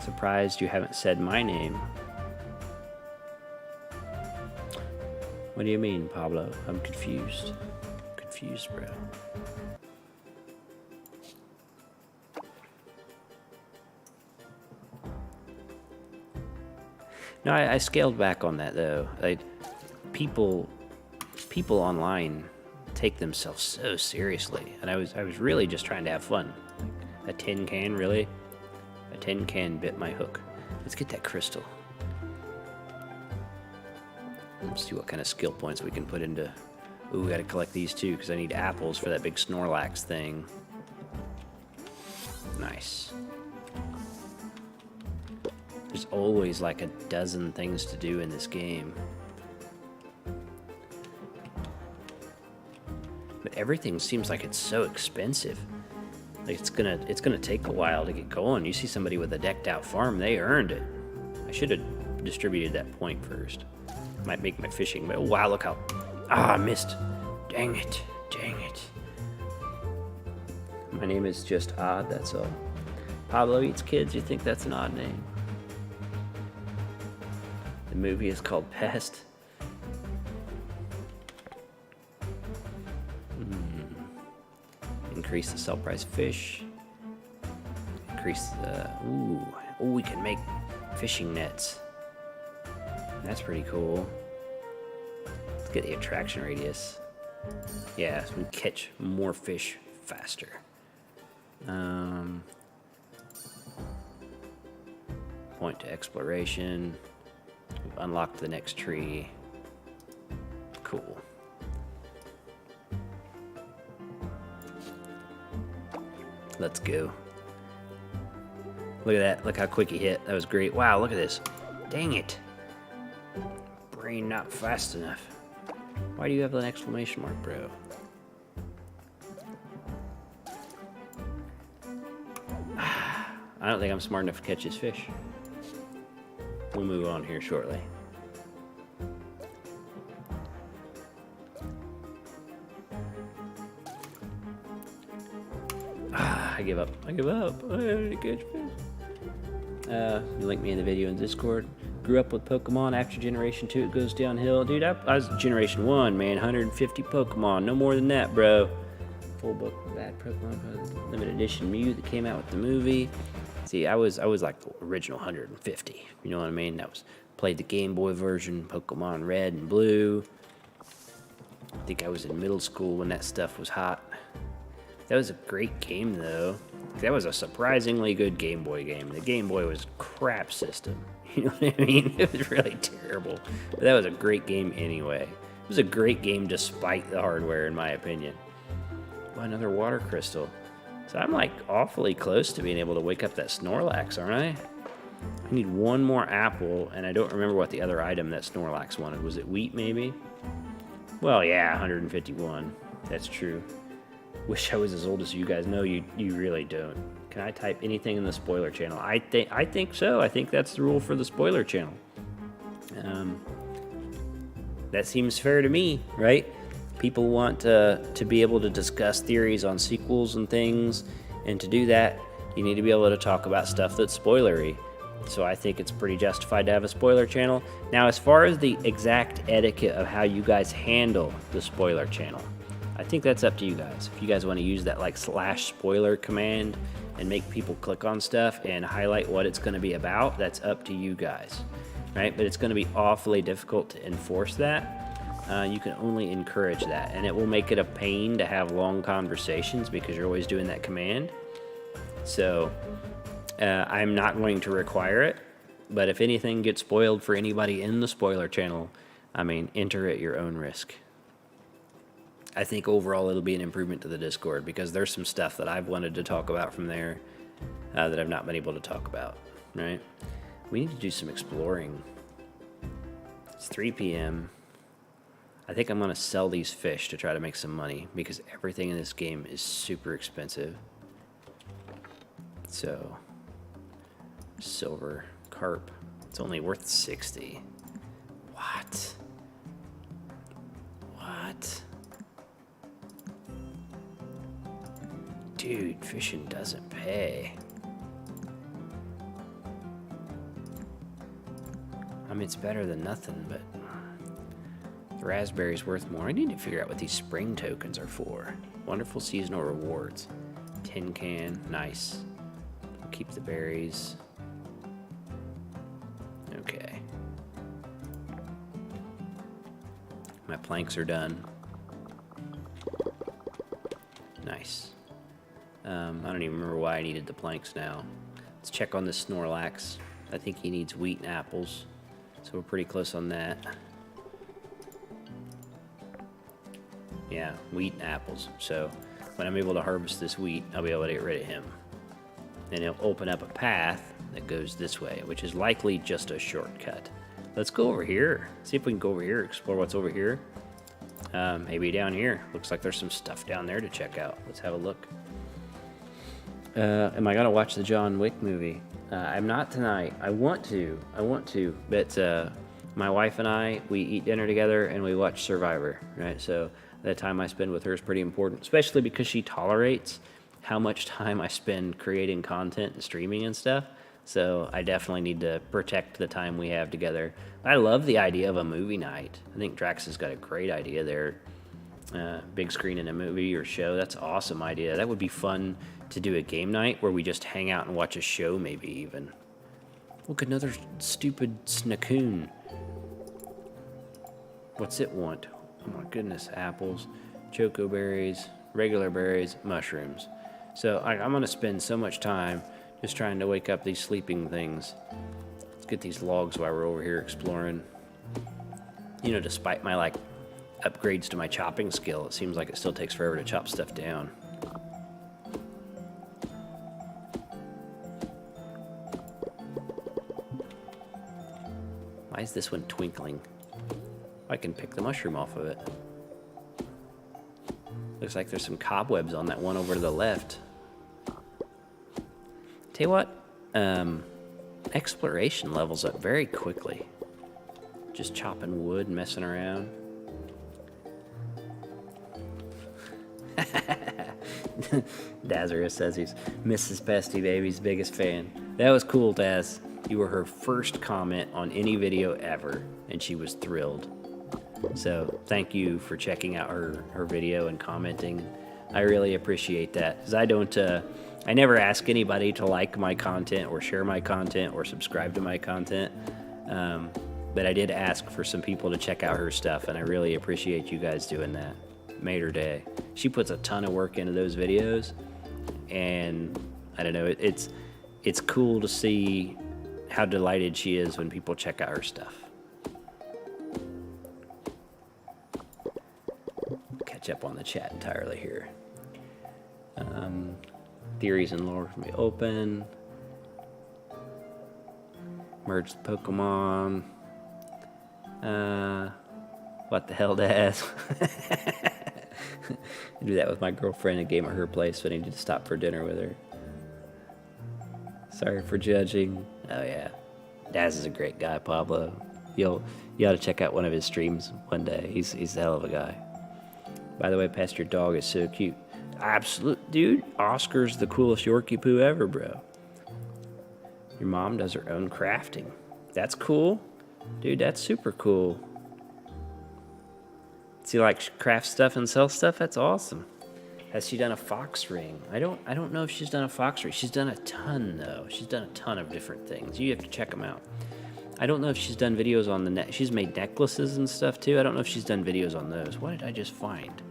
Surprised you haven't said my name. What do you mean, Pablo? I'm confused. Confused, bro. No, I scaled back on that, though. People online take themselves so seriously. And I was really just trying to have fun. A tin can, really? A tin can bit my hook. Let's get that crystal. Let's see what kind of skill points we can put into... Ooh, we gotta collect these too, because I need apples for that big Snorlax thing. Nice. There's always like a dozen things to do in this game. But everything seems like it's so expensive. Like it's gonna take a while to get going. You see somebody with a decked out farm, they earned it. I should have distributed that point first. Might make my fishing, but wow, look how... Ah, I missed. Dang it, dang it. My name is just odd, that's all. Pablo Eats Kids, you think that's an odd name? The movie is called Pest. Increase the sell price fish. Increase the... Ooh, we can make fishing nets. That's pretty cool. Let's get the attraction radius. Yeah, so we can catch more fish faster. Point to exploration. We've unlocked the next tree. Cool. Let's go. Look at that. Look how quick he hit. That was great. Wow, look at this. Dang it. Brain not fast enough. Why do you have an exclamation mark, bro? I don't think I'm smart enough to catch this fish. We'll move on here shortly. I give up. I give up. I had to catch fish. You link me in the video in Discord. Grew up with Pokemon. After Generation 2, it goes downhill. Dude, I was Generation 1, man. 150 Pokemon. No more than that, bro. Full book of bad Pokemon. Limited edition Mew that came out with the movie. See, I was like the original 150. You know what I mean? That was played the Game Boy version, Pokemon Red and Blue. I think I was in middle school when that stuff was hot. That was a great game, though. That was a surprisingly good Game Boy game. The Game Boy was crap system. You know what I mean? It was really terrible. But that was a great game anyway. It was a great game despite the hardware, in my opinion. Oh, another water crystal. So I'm like awfully close to being able to wake up that Snorlax, aren't I? I need one more apple, and I don't remember what the other item that Snorlax wanted. Was it wheat, maybe? Well, yeah, 151. That's true. Wish I was as old as you guys. No, you really don't. Can I type anything in the spoiler channel? I think so. I think that's the rule for the spoiler channel. That seems fair to me, right? People want to be able to discuss theories on sequels and things, and to do that, you need to be able to talk about stuff that's spoilery. So I think it's pretty justified to have a spoiler channel. Now, as far as the exact etiquette of how you guys handle the spoiler channel, I think that's up to you guys. If you guys want to use that like /spoiler command and make people click on stuff and highlight what it's going to be about, that's up to you guys, right? But it's going to be awfully difficult to enforce that. You can only encourage that, and it will make it a pain to have long conversations because you're always doing that command. So I'm not going to require it, but if anything gets spoiled for anybody in the spoiler channel, I mean, enter at your own risk. I think overall it'll be an improvement to the Discord because there's some stuff that I've wanted to talk about from there that I've not been able to talk about, right? We need to do some exploring. It's 3 p.m. I think I'm going to sell these fish to try to make some money because everything in this game is super expensive. So, silver carp. It's only worth 60. What? What? Dude, fishing doesn't pay. I mean, it's better than nothing, but the raspberry's worth more. I need to figure out what these spring tokens are for. Wonderful seasonal rewards. Tin can, nice. Keep the berries. Okay. My planks are done. Nice. I don't even remember why I needed the planks now. Let's check on this Snorlax. I think he needs wheat and apples. So we're pretty close on that. Yeah, wheat and apples. So when I'm able to harvest this wheat, I'll be able to get rid of him. And it'll open up a path that goes this way, which is likely just a shortcut. Let's go over here. See if we can go over here, explore what's over here. Maybe down here. Looks like there's some stuff down there to check out. Let's have a look. Am I gonna watch the John Wick movie? I'm not tonight. I want to, but my wife and I, we eat dinner together and we watch Survivor, right? So the time I spend with her is pretty important, especially because she tolerates how much time I spend creating content and streaming and stuff. So I definitely need to protect the time we have together. I love the idea of a movie night. I think Drax has got a great idea there. Big screen in a movie or show, that's an awesome idea. That would be fun to do a game night where we just hang out and watch a show maybe even. Look, another stupid Snakoon. What's it want? Oh my goodness, apples, choco berries, regular berries, mushrooms. So I'm gonna spend so much time just trying to wake up these sleeping things. Let's get these logs while we're over here exploring. You know, despite my like upgrades to my chopping skill, it seems like it still takes forever to chop stuff down. Why is this one twinkling? I can pick the mushroom off of it. Looks like there's some cobwebs on that one over to the left. Tell you what, exploration levels up very quickly. Just chopping wood, messing around. Dazarus says he's Mrs. Pesty Baby's biggest fan. That was cool, Daz. You were her first comment on any video ever, and she was thrilled. So thank you for checking out her video and commenting. I really appreciate that, because I never ask anybody to like my content or share my content or subscribe to my content. But I did ask for some people to check out her stuff, and I really appreciate you guys doing that. Made her day. She puts a ton of work into those videos, and I don't know, it's cool to see how delighted she is when people check out her stuff. Catch up on the chat entirely here. Theories and lore from me open. Merge the Pokemon. What the hell, Daz? I do that with my girlfriend at Game at her place when I need to stop for dinner with her. Sorry for judging. Oh yeah, Daz is a great guy, Pablo. You ought to check out one of his streams one day. He's a hell of a guy. By the way, Pastor Dog is so cute. Absolute dude. Oscar's the coolest Yorkie poo ever, bro. Your mom does her own crafting. That's cool, dude. That's super cool. See, like craft stuff and sell stuff. That's awesome. Has she done a fox ring? I don't know if she's done a fox ring. She's done a ton though. She's done a ton of different things. You have to check them out. I don't know if she's done videos on the net. She's made necklaces and stuff too. I don't know if she's done videos on those. What did I just find?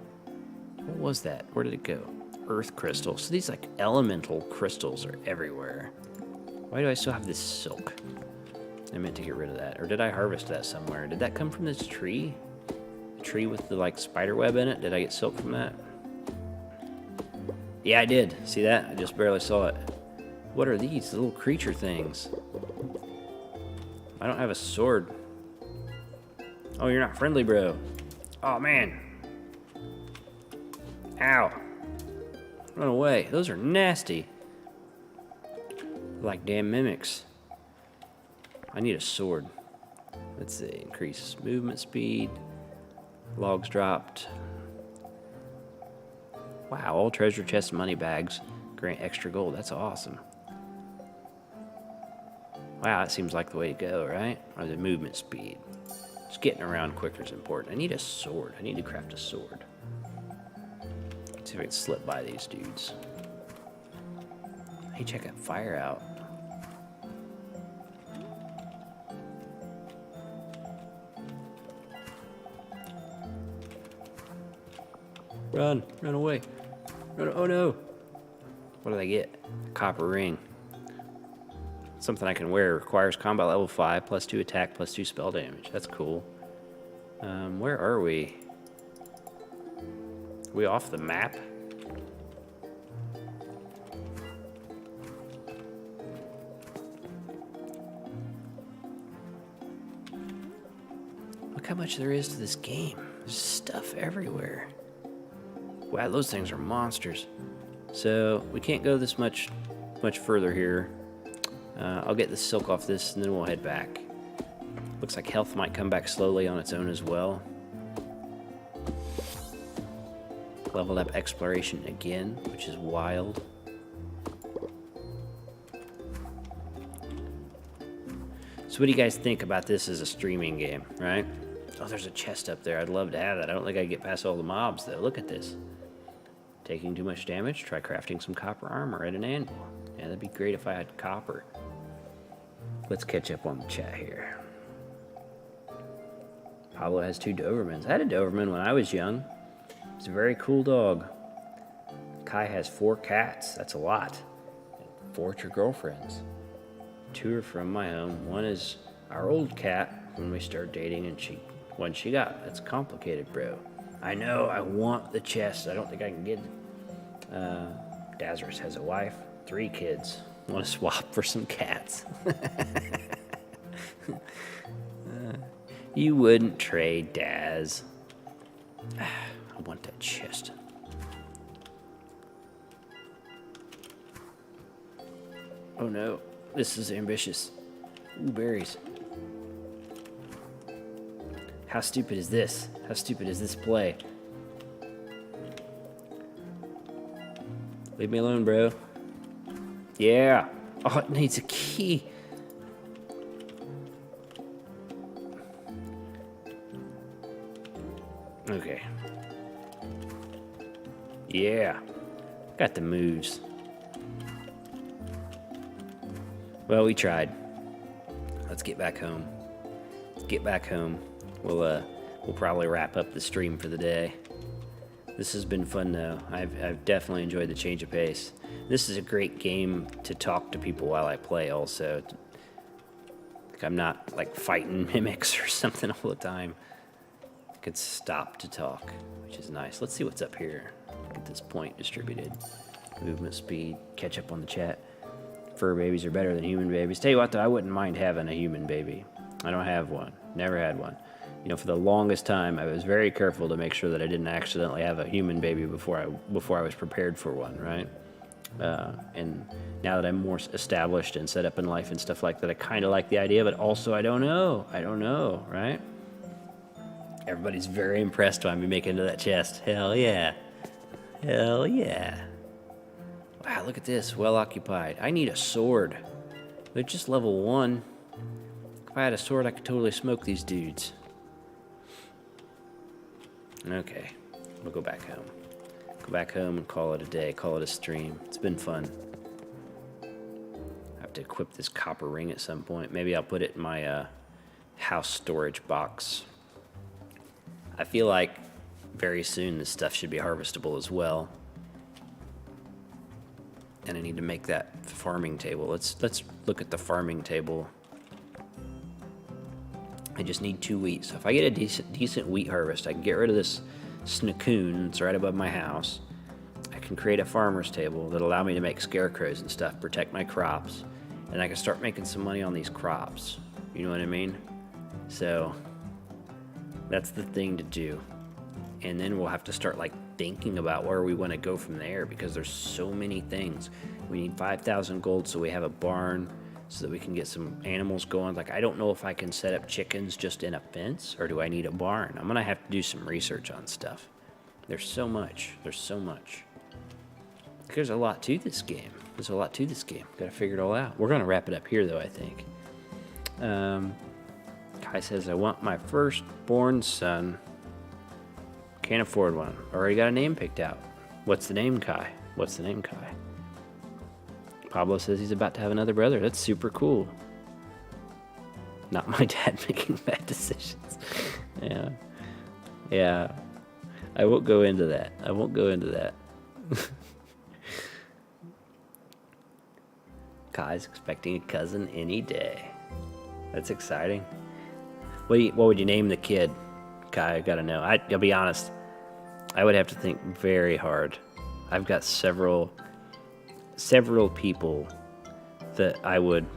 What was that? Where did it go? Earth crystals. So these like elemental crystals are everywhere. Why do I still have this silk? I meant to get rid of that. Or did I harvest that somewhere? Did that come from this tree? The tree with the like spider web in it? Did I get silk from that? Yeah, I did. See that? I just barely saw it. What are these little creature things? I don't have a sword. Oh, you're not friendly, bro. Oh, man. Ow. Run away. Those are nasty. Like damn mimics. I need a sword. Let's see. Increase movement speed. Logs dropped. Wow, all treasure chests and money bags grant extra gold. That's awesome. Wow, that seems like the way to go, right? Or the movement speed. Just getting around quicker is important. I need a sword. I need to craft a sword. Let's see if I can slip by these dudes. Hey, check that fire out. Run away. Oh no. What did I get? Copper ring. Something I can wear. Requires combat level 5, plus 2 attack, plus 2 spell damage. That's cool. Where are we? Are we off the map? Look how much there is to this game. There's stuff everywhere. Wow, those things are monsters. So we can't go this much further here. I'll get the silk off this and then we'll head back. Looks like health might come back slowly on its own as well. Leveled up exploration again, which is wild. So what do you guys think about this as a streaming game, right? Oh, there's a chest up there. I'd love to have that. I don't think I can get past all the mobs, though. Look at this. Taking too much damage? Try crafting some copper armor at an anvil. Yeah, that'd be great if I had copper. Let's catch up on the chat here. Pablo has 2 Dobermans. I had a Doberman when I was young. It's a very cool dog. Kai has 4 cats. That's a lot. 4 at your girlfriend's. 2 are from my home. 1 is our old cat when we started dating, and one she got. That's complicated, bro. I know. I want the chest. I don't think I can get it. Dazarus has a wife, 3 kids. Want to swap for some cats. You wouldn't trade, Daz. I want that chest. Oh no, this is ambitious. Ooh, berries. How stupid is this? How stupid is this play? Leave me alone, bro. Yeah. Oh, it needs a key. Okay. Yeah. Got the moves. Well, we tried. Let's get back home. We'll probably wrap up the stream for the day. This has been fun, though. I've definitely enjoyed the change of pace. This is a great game to talk to people while I play, also. Like I'm not, like, fighting mimics or something all the time. I could stop to talk, which is nice. Let's see what's up here. Get this point distributed. Movement speed, catch up on the chat. Fur babies are better than human babies. Tell you what, though, I wouldn't mind having a human baby. I don't have one. Never had one. You know, for the longest time, I was very careful to make sure that I didn't accidentally have a human baby before I was prepared for one, right? And now that I'm more established and set up in life and stuff like that, I kind of like the idea, but also I don't know, right? Everybody's very impressed by me making it to that chest. Hell yeah. Hell yeah. Wow, look at this. Well occupied. I need a sword. It's just level 1. If I had a sword, I could totally smoke these dudes. Okay, we'll go back home. Go back home and call it a day, call it a stream. It's been fun. I have to equip this copper ring at some point. Maybe I'll put it in my house storage box. I feel like very soon this stuff should be harvestable as well. And I need to make that farming table. Let's look at the farming table. I just need 2 wheat. So if I get a decent wheat harvest, I can get rid of this snackoon that's right above my house. I can create a farmer's table that'll allow me to make scarecrows and stuff, protect my crops, and I can start making some money on these crops. You know what I mean? So that's the thing to do. And then we'll have to start like thinking about where we want to go from there, because there's so many things. We need 5,000 gold so we have a barn, so that we can get some animals going. Like, I don't know if I can set up chickens just in a fence, or do I need a barn? I'm gonna have to do some research on stuff. There's so much. There's a lot to this game. Gotta figure it all out. We're gonna wrap it up here, though, I think. Kai says, I want my firstborn son. Can't afford one. Already got a name picked out. What's the name, Kai? Pablo says he's about to have another brother. That's super cool. Not my dad making bad decisions. Yeah. I won't go into that. Kai's expecting a cousin any day. That's exciting. What would you name the kid, Kai? I gotta know. I'll be honest. I would have to think very hard. I've got several people that I would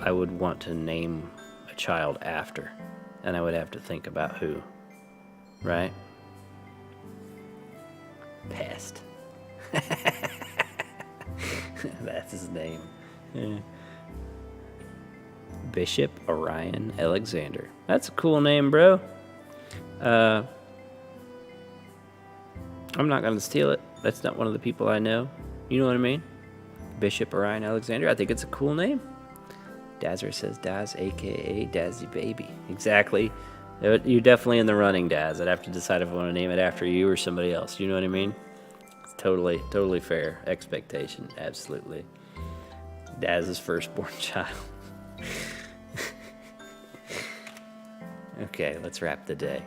want to name a child after, and I would have to think about who. Right? Pest. That's his name. Yeah. Bishop Orion Alexander. That's a cool name, bro. I'm not going to steal it. That's not one of the people I know. You know what I mean? Bishop Orion Alexander. I think it's a cool name. Dazzer says Daz, a.k.a. Dazzy Baby. Exactly. You're definitely in the running, Daz. I'd have to decide if I want to name it after you or somebody else. You know what I mean? It's totally fair expectation. Absolutely. Daz's firstborn child. Okay, let's wrap the day.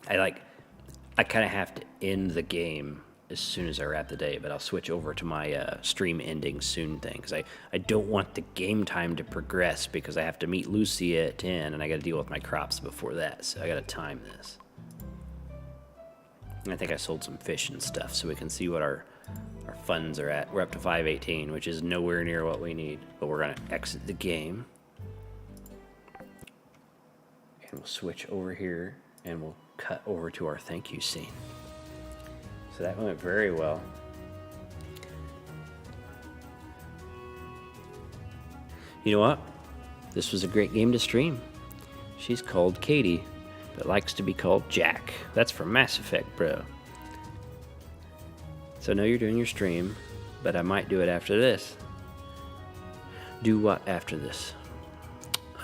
I kind of have to end the game as soon as I wrap the day, but I'll switch over to my stream ending soon thing, because I don't want the game time to progress, because I have to meet Lucy at 10, and I got to deal with my crops before that, so I got to time this. And I think I sold some fish and stuff, so we can see what our funds are at. We're up to 518, which is nowhere near what we need, but we're going to exit the game. And we'll switch over here, and we'll cut over to our thank you scene. So that went very well. You know what? This was a great game to stream. She's called Katie, but likes to be called Jack. That's from Mass Effect, bro. So I know you're doing your stream, but I might do it after this. Do what after this?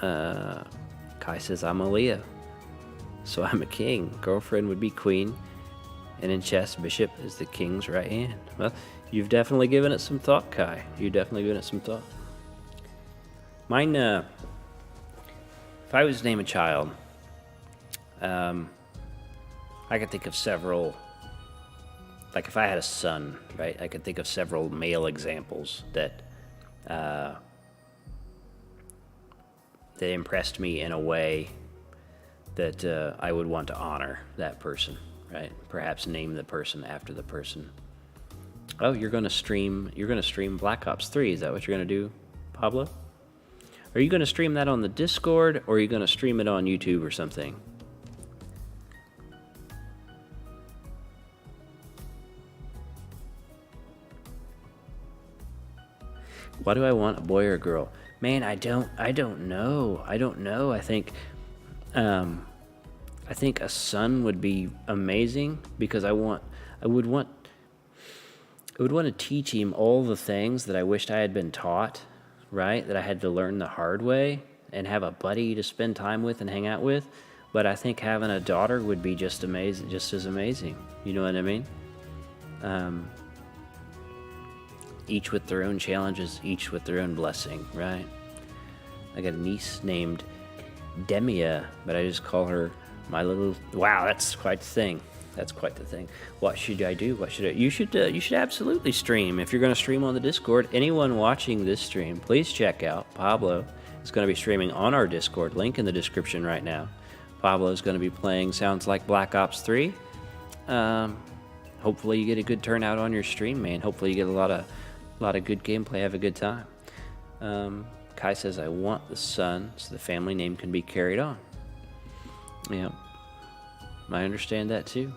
Kai says I'm a Leo, so I'm a king. Girlfriend would be queen. And in chess, bishop is the king's right hand. Well, you've definitely given it some thought, Kai. You've definitely given it some thought. Mine, if I was to name a child, I could think of several, like if I had a son, right, I could think of several male examples that that impressed me in a way that I would want to honor that person. Right? Perhaps name the person after the person. Oh, you're gonna stream Black Ops 3. Is that what you're gonna do, Pablo? Are you gonna stream that on the Discord, or are you gonna stream it on YouTube or something? Why do I want a boy or a girl? Man, I don't know. I think a son would be amazing, because I would want to teach him all the things that I wished I had been taught, right? That I had to learn the hard way, and have a buddy to spend time with and hang out with. But I think having a daughter would be just amazing, just as amazing. You know what I mean? Each with their own challenges, each with their own blessing, right? I got a niece named Demia, but I just call her my little. Wow, that's quite the thing. What should I do? You should absolutely stream. If you're going to stream on the Discord, anyone watching this stream, please check out Pablo. Is going to be streaming on our Discord. Link in the description right now. Pablo is going to be playing Sounds Like Black Ops 3. Hopefully you get a good turnout on your stream, man. Hopefully you get a lot of good gameplay. Have a good time. Kai says, I want the son so the family name can be carried on. Yeah, I understand that too.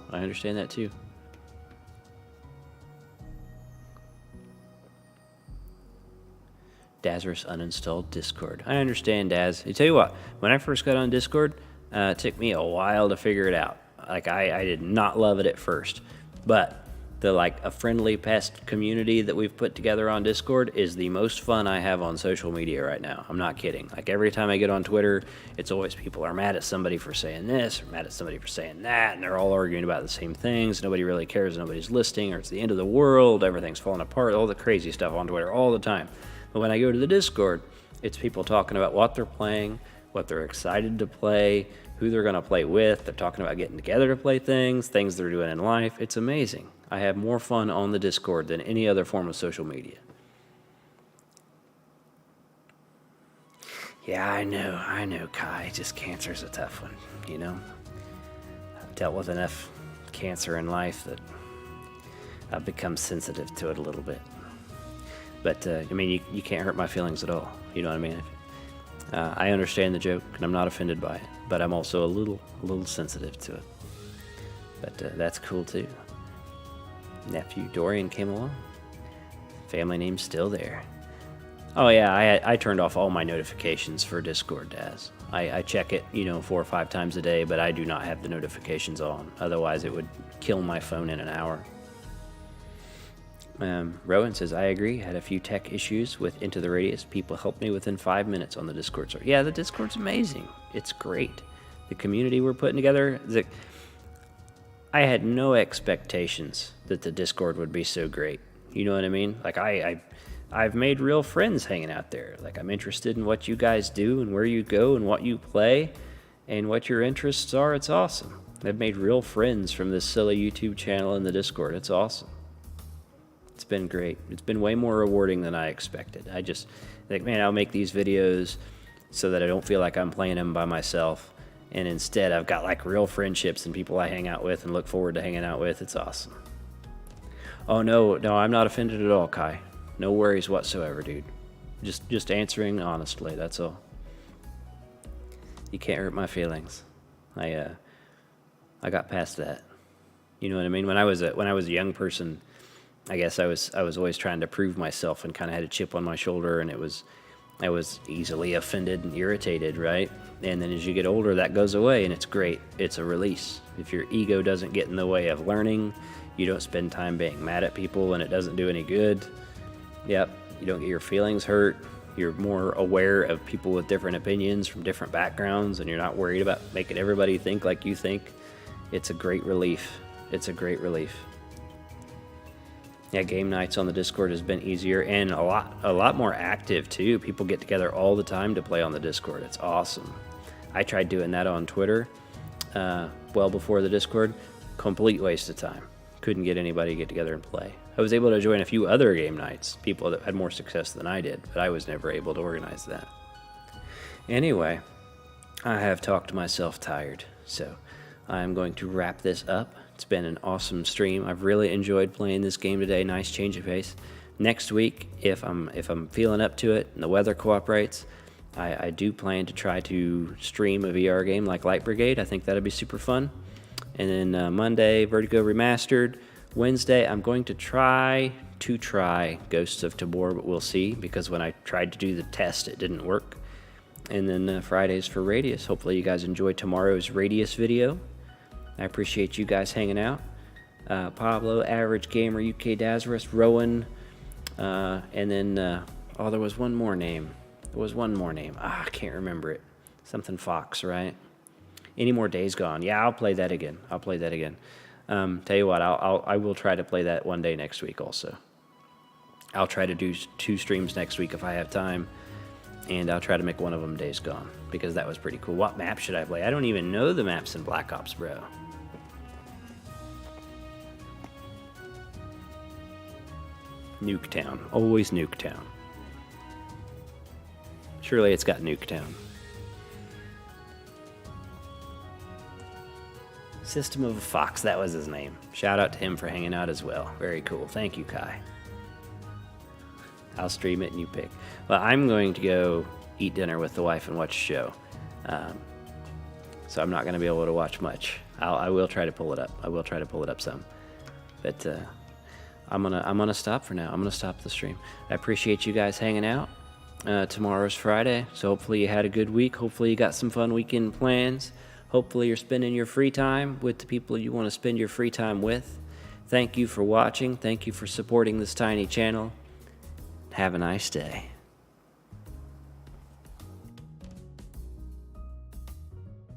Dazarus uninstalled Discord. I understand, Daz. I tell you what, when I first got on Discord, it took me a while to figure it out. Like, I did not love it at first. But a friendly pest community that we've put together on Discord is the most fun I have on social media right now. I'm not kidding. Like, every time I get on Twitter, it's always people are mad at somebody for saying this, or mad at somebody for saying that, and they're all arguing about the same things. Nobody really cares. Nobody's listening, or it's the end of the world. Everything's falling apart. All the crazy stuff on Twitter all the time. But when I go to the Discord, it's people talking about what they're playing, what they're excited to play, who they're going to play with. They're talking about getting together to play things they're doing in life. It's amazing. I have more fun on the Discord than any other form of social media. Yeah, I know, Kai. Just cancer's a tough one, you know? I've dealt with enough cancer in life that I've become sensitive to it a little bit. But, I mean, you can't hurt my feelings at all. You know what I mean? I understand the joke, and I'm not offended by it. But I'm also a little sensitive to it. But that's cool, too. Nephew Dorian came along. Family name's still there. Oh, yeah, I turned off all my notifications for Discord, Daz. I check it, 4 or 5 times a day, but I do not have the notifications on. Otherwise, it would kill my phone in an hour. Rowan says, I agree. Had a few tech issues with Into the Radius. People helped me within 5 minutes on the Discord server. Yeah, the Discord's amazing. It's great. The community we're putting together. I had no expectations that the Discord would be so great. You know what I mean? Like, I've made real friends hanging out there. Like, I'm interested in what you guys do and where you go and what you play and what your interests are. It's awesome. I've made real friends from this silly YouTube channel in the Discord. It's awesome. It's been great. It's been way more rewarding than I expected. I just think, man, I'll make these videos so that I don't feel like I'm playing them by myself. And instead, I've got like real friendships and people I hang out with and look forward to hanging out with. It's awesome. Oh, no, I'm not offended at all, Kai. No worries whatsoever, dude. Just answering honestly, that's all. You can't hurt my feelings. I got past that. You know what I mean? When I was a young person, I guess I was always trying to prove myself and kind of had a chip on my shoulder, and I was easily offended and irritated, right? And then as you get older, that goes away, and it's great. It's a release. If your ego doesn't get in the way of learning, you don't spend time being mad at people, and it doesn't do any good. Yep, you don't get your feelings hurt. You're more aware of people with different opinions from different backgrounds, and you're not worried about making everybody think like you think. It's a great relief. It's a great relief. Yeah, game nights on the Discord has been easier and a lot more active too. People get together all the time to play on the Discord. It's awesome. I tried doing that on Twitter well before the Discord. Complete waste of time. Couldn't get anybody to get together and play. I was able to join a few other game nights, people that had more success than I did, but I was never able to organize that. Anyway, I have talked myself tired, so I'm going to wrap this up. It's been an awesome stream. I've really enjoyed playing this game today. Nice change of pace. Next week, if I'm feeling up to it and the weather cooperates, I do plan to try to stream a VR game like Light Brigade. I think that'd be super fun. And then Monday, Vertigo Remastered. Wednesday, I'm going to try Ghosts of Tabor, but we'll see, because when I tried to do the test, it didn't work. And then Fridays for Radius. Hopefully you guys enjoyed tomorrow's Radius video. I appreciate you guys hanging out. Pablo, Average Gamer, UK Dazarus, Rowan, and then, there was one more name. I can't remember it. Something Fox, right? Any more Days Gone? Yeah, I'll play that again. Tell you what, I will try to play that one day next week also. I'll try to do 2 streams next week if I have time, and I'll try to make one of them Days Gone, because that was pretty cool. What map should I play? I don't even know the maps in Black Ops, bro. Nuketown. Always Nuketown. Surely it's got Nuketown. System of a Fox, that was his name. Shout out to him for hanging out as well. Very cool. Thank you, Kai. I'll stream it and you pick. Well, I'm going to go eat dinner with the wife and watch a show. So I'm not going to be able to watch much. I will try to pull it up. I will try to pull it up some. But I'm gonna stop for now. I'm gonna stop the stream. I appreciate you guys hanging out. Tomorrow's Friday, so hopefully you had a good week. Hopefully you got some fun weekend plans. Hopefully you're spending your free time with the people you want to spend your free time with. Thank you for watching. Thank you for supporting this tiny channel. Have a nice day.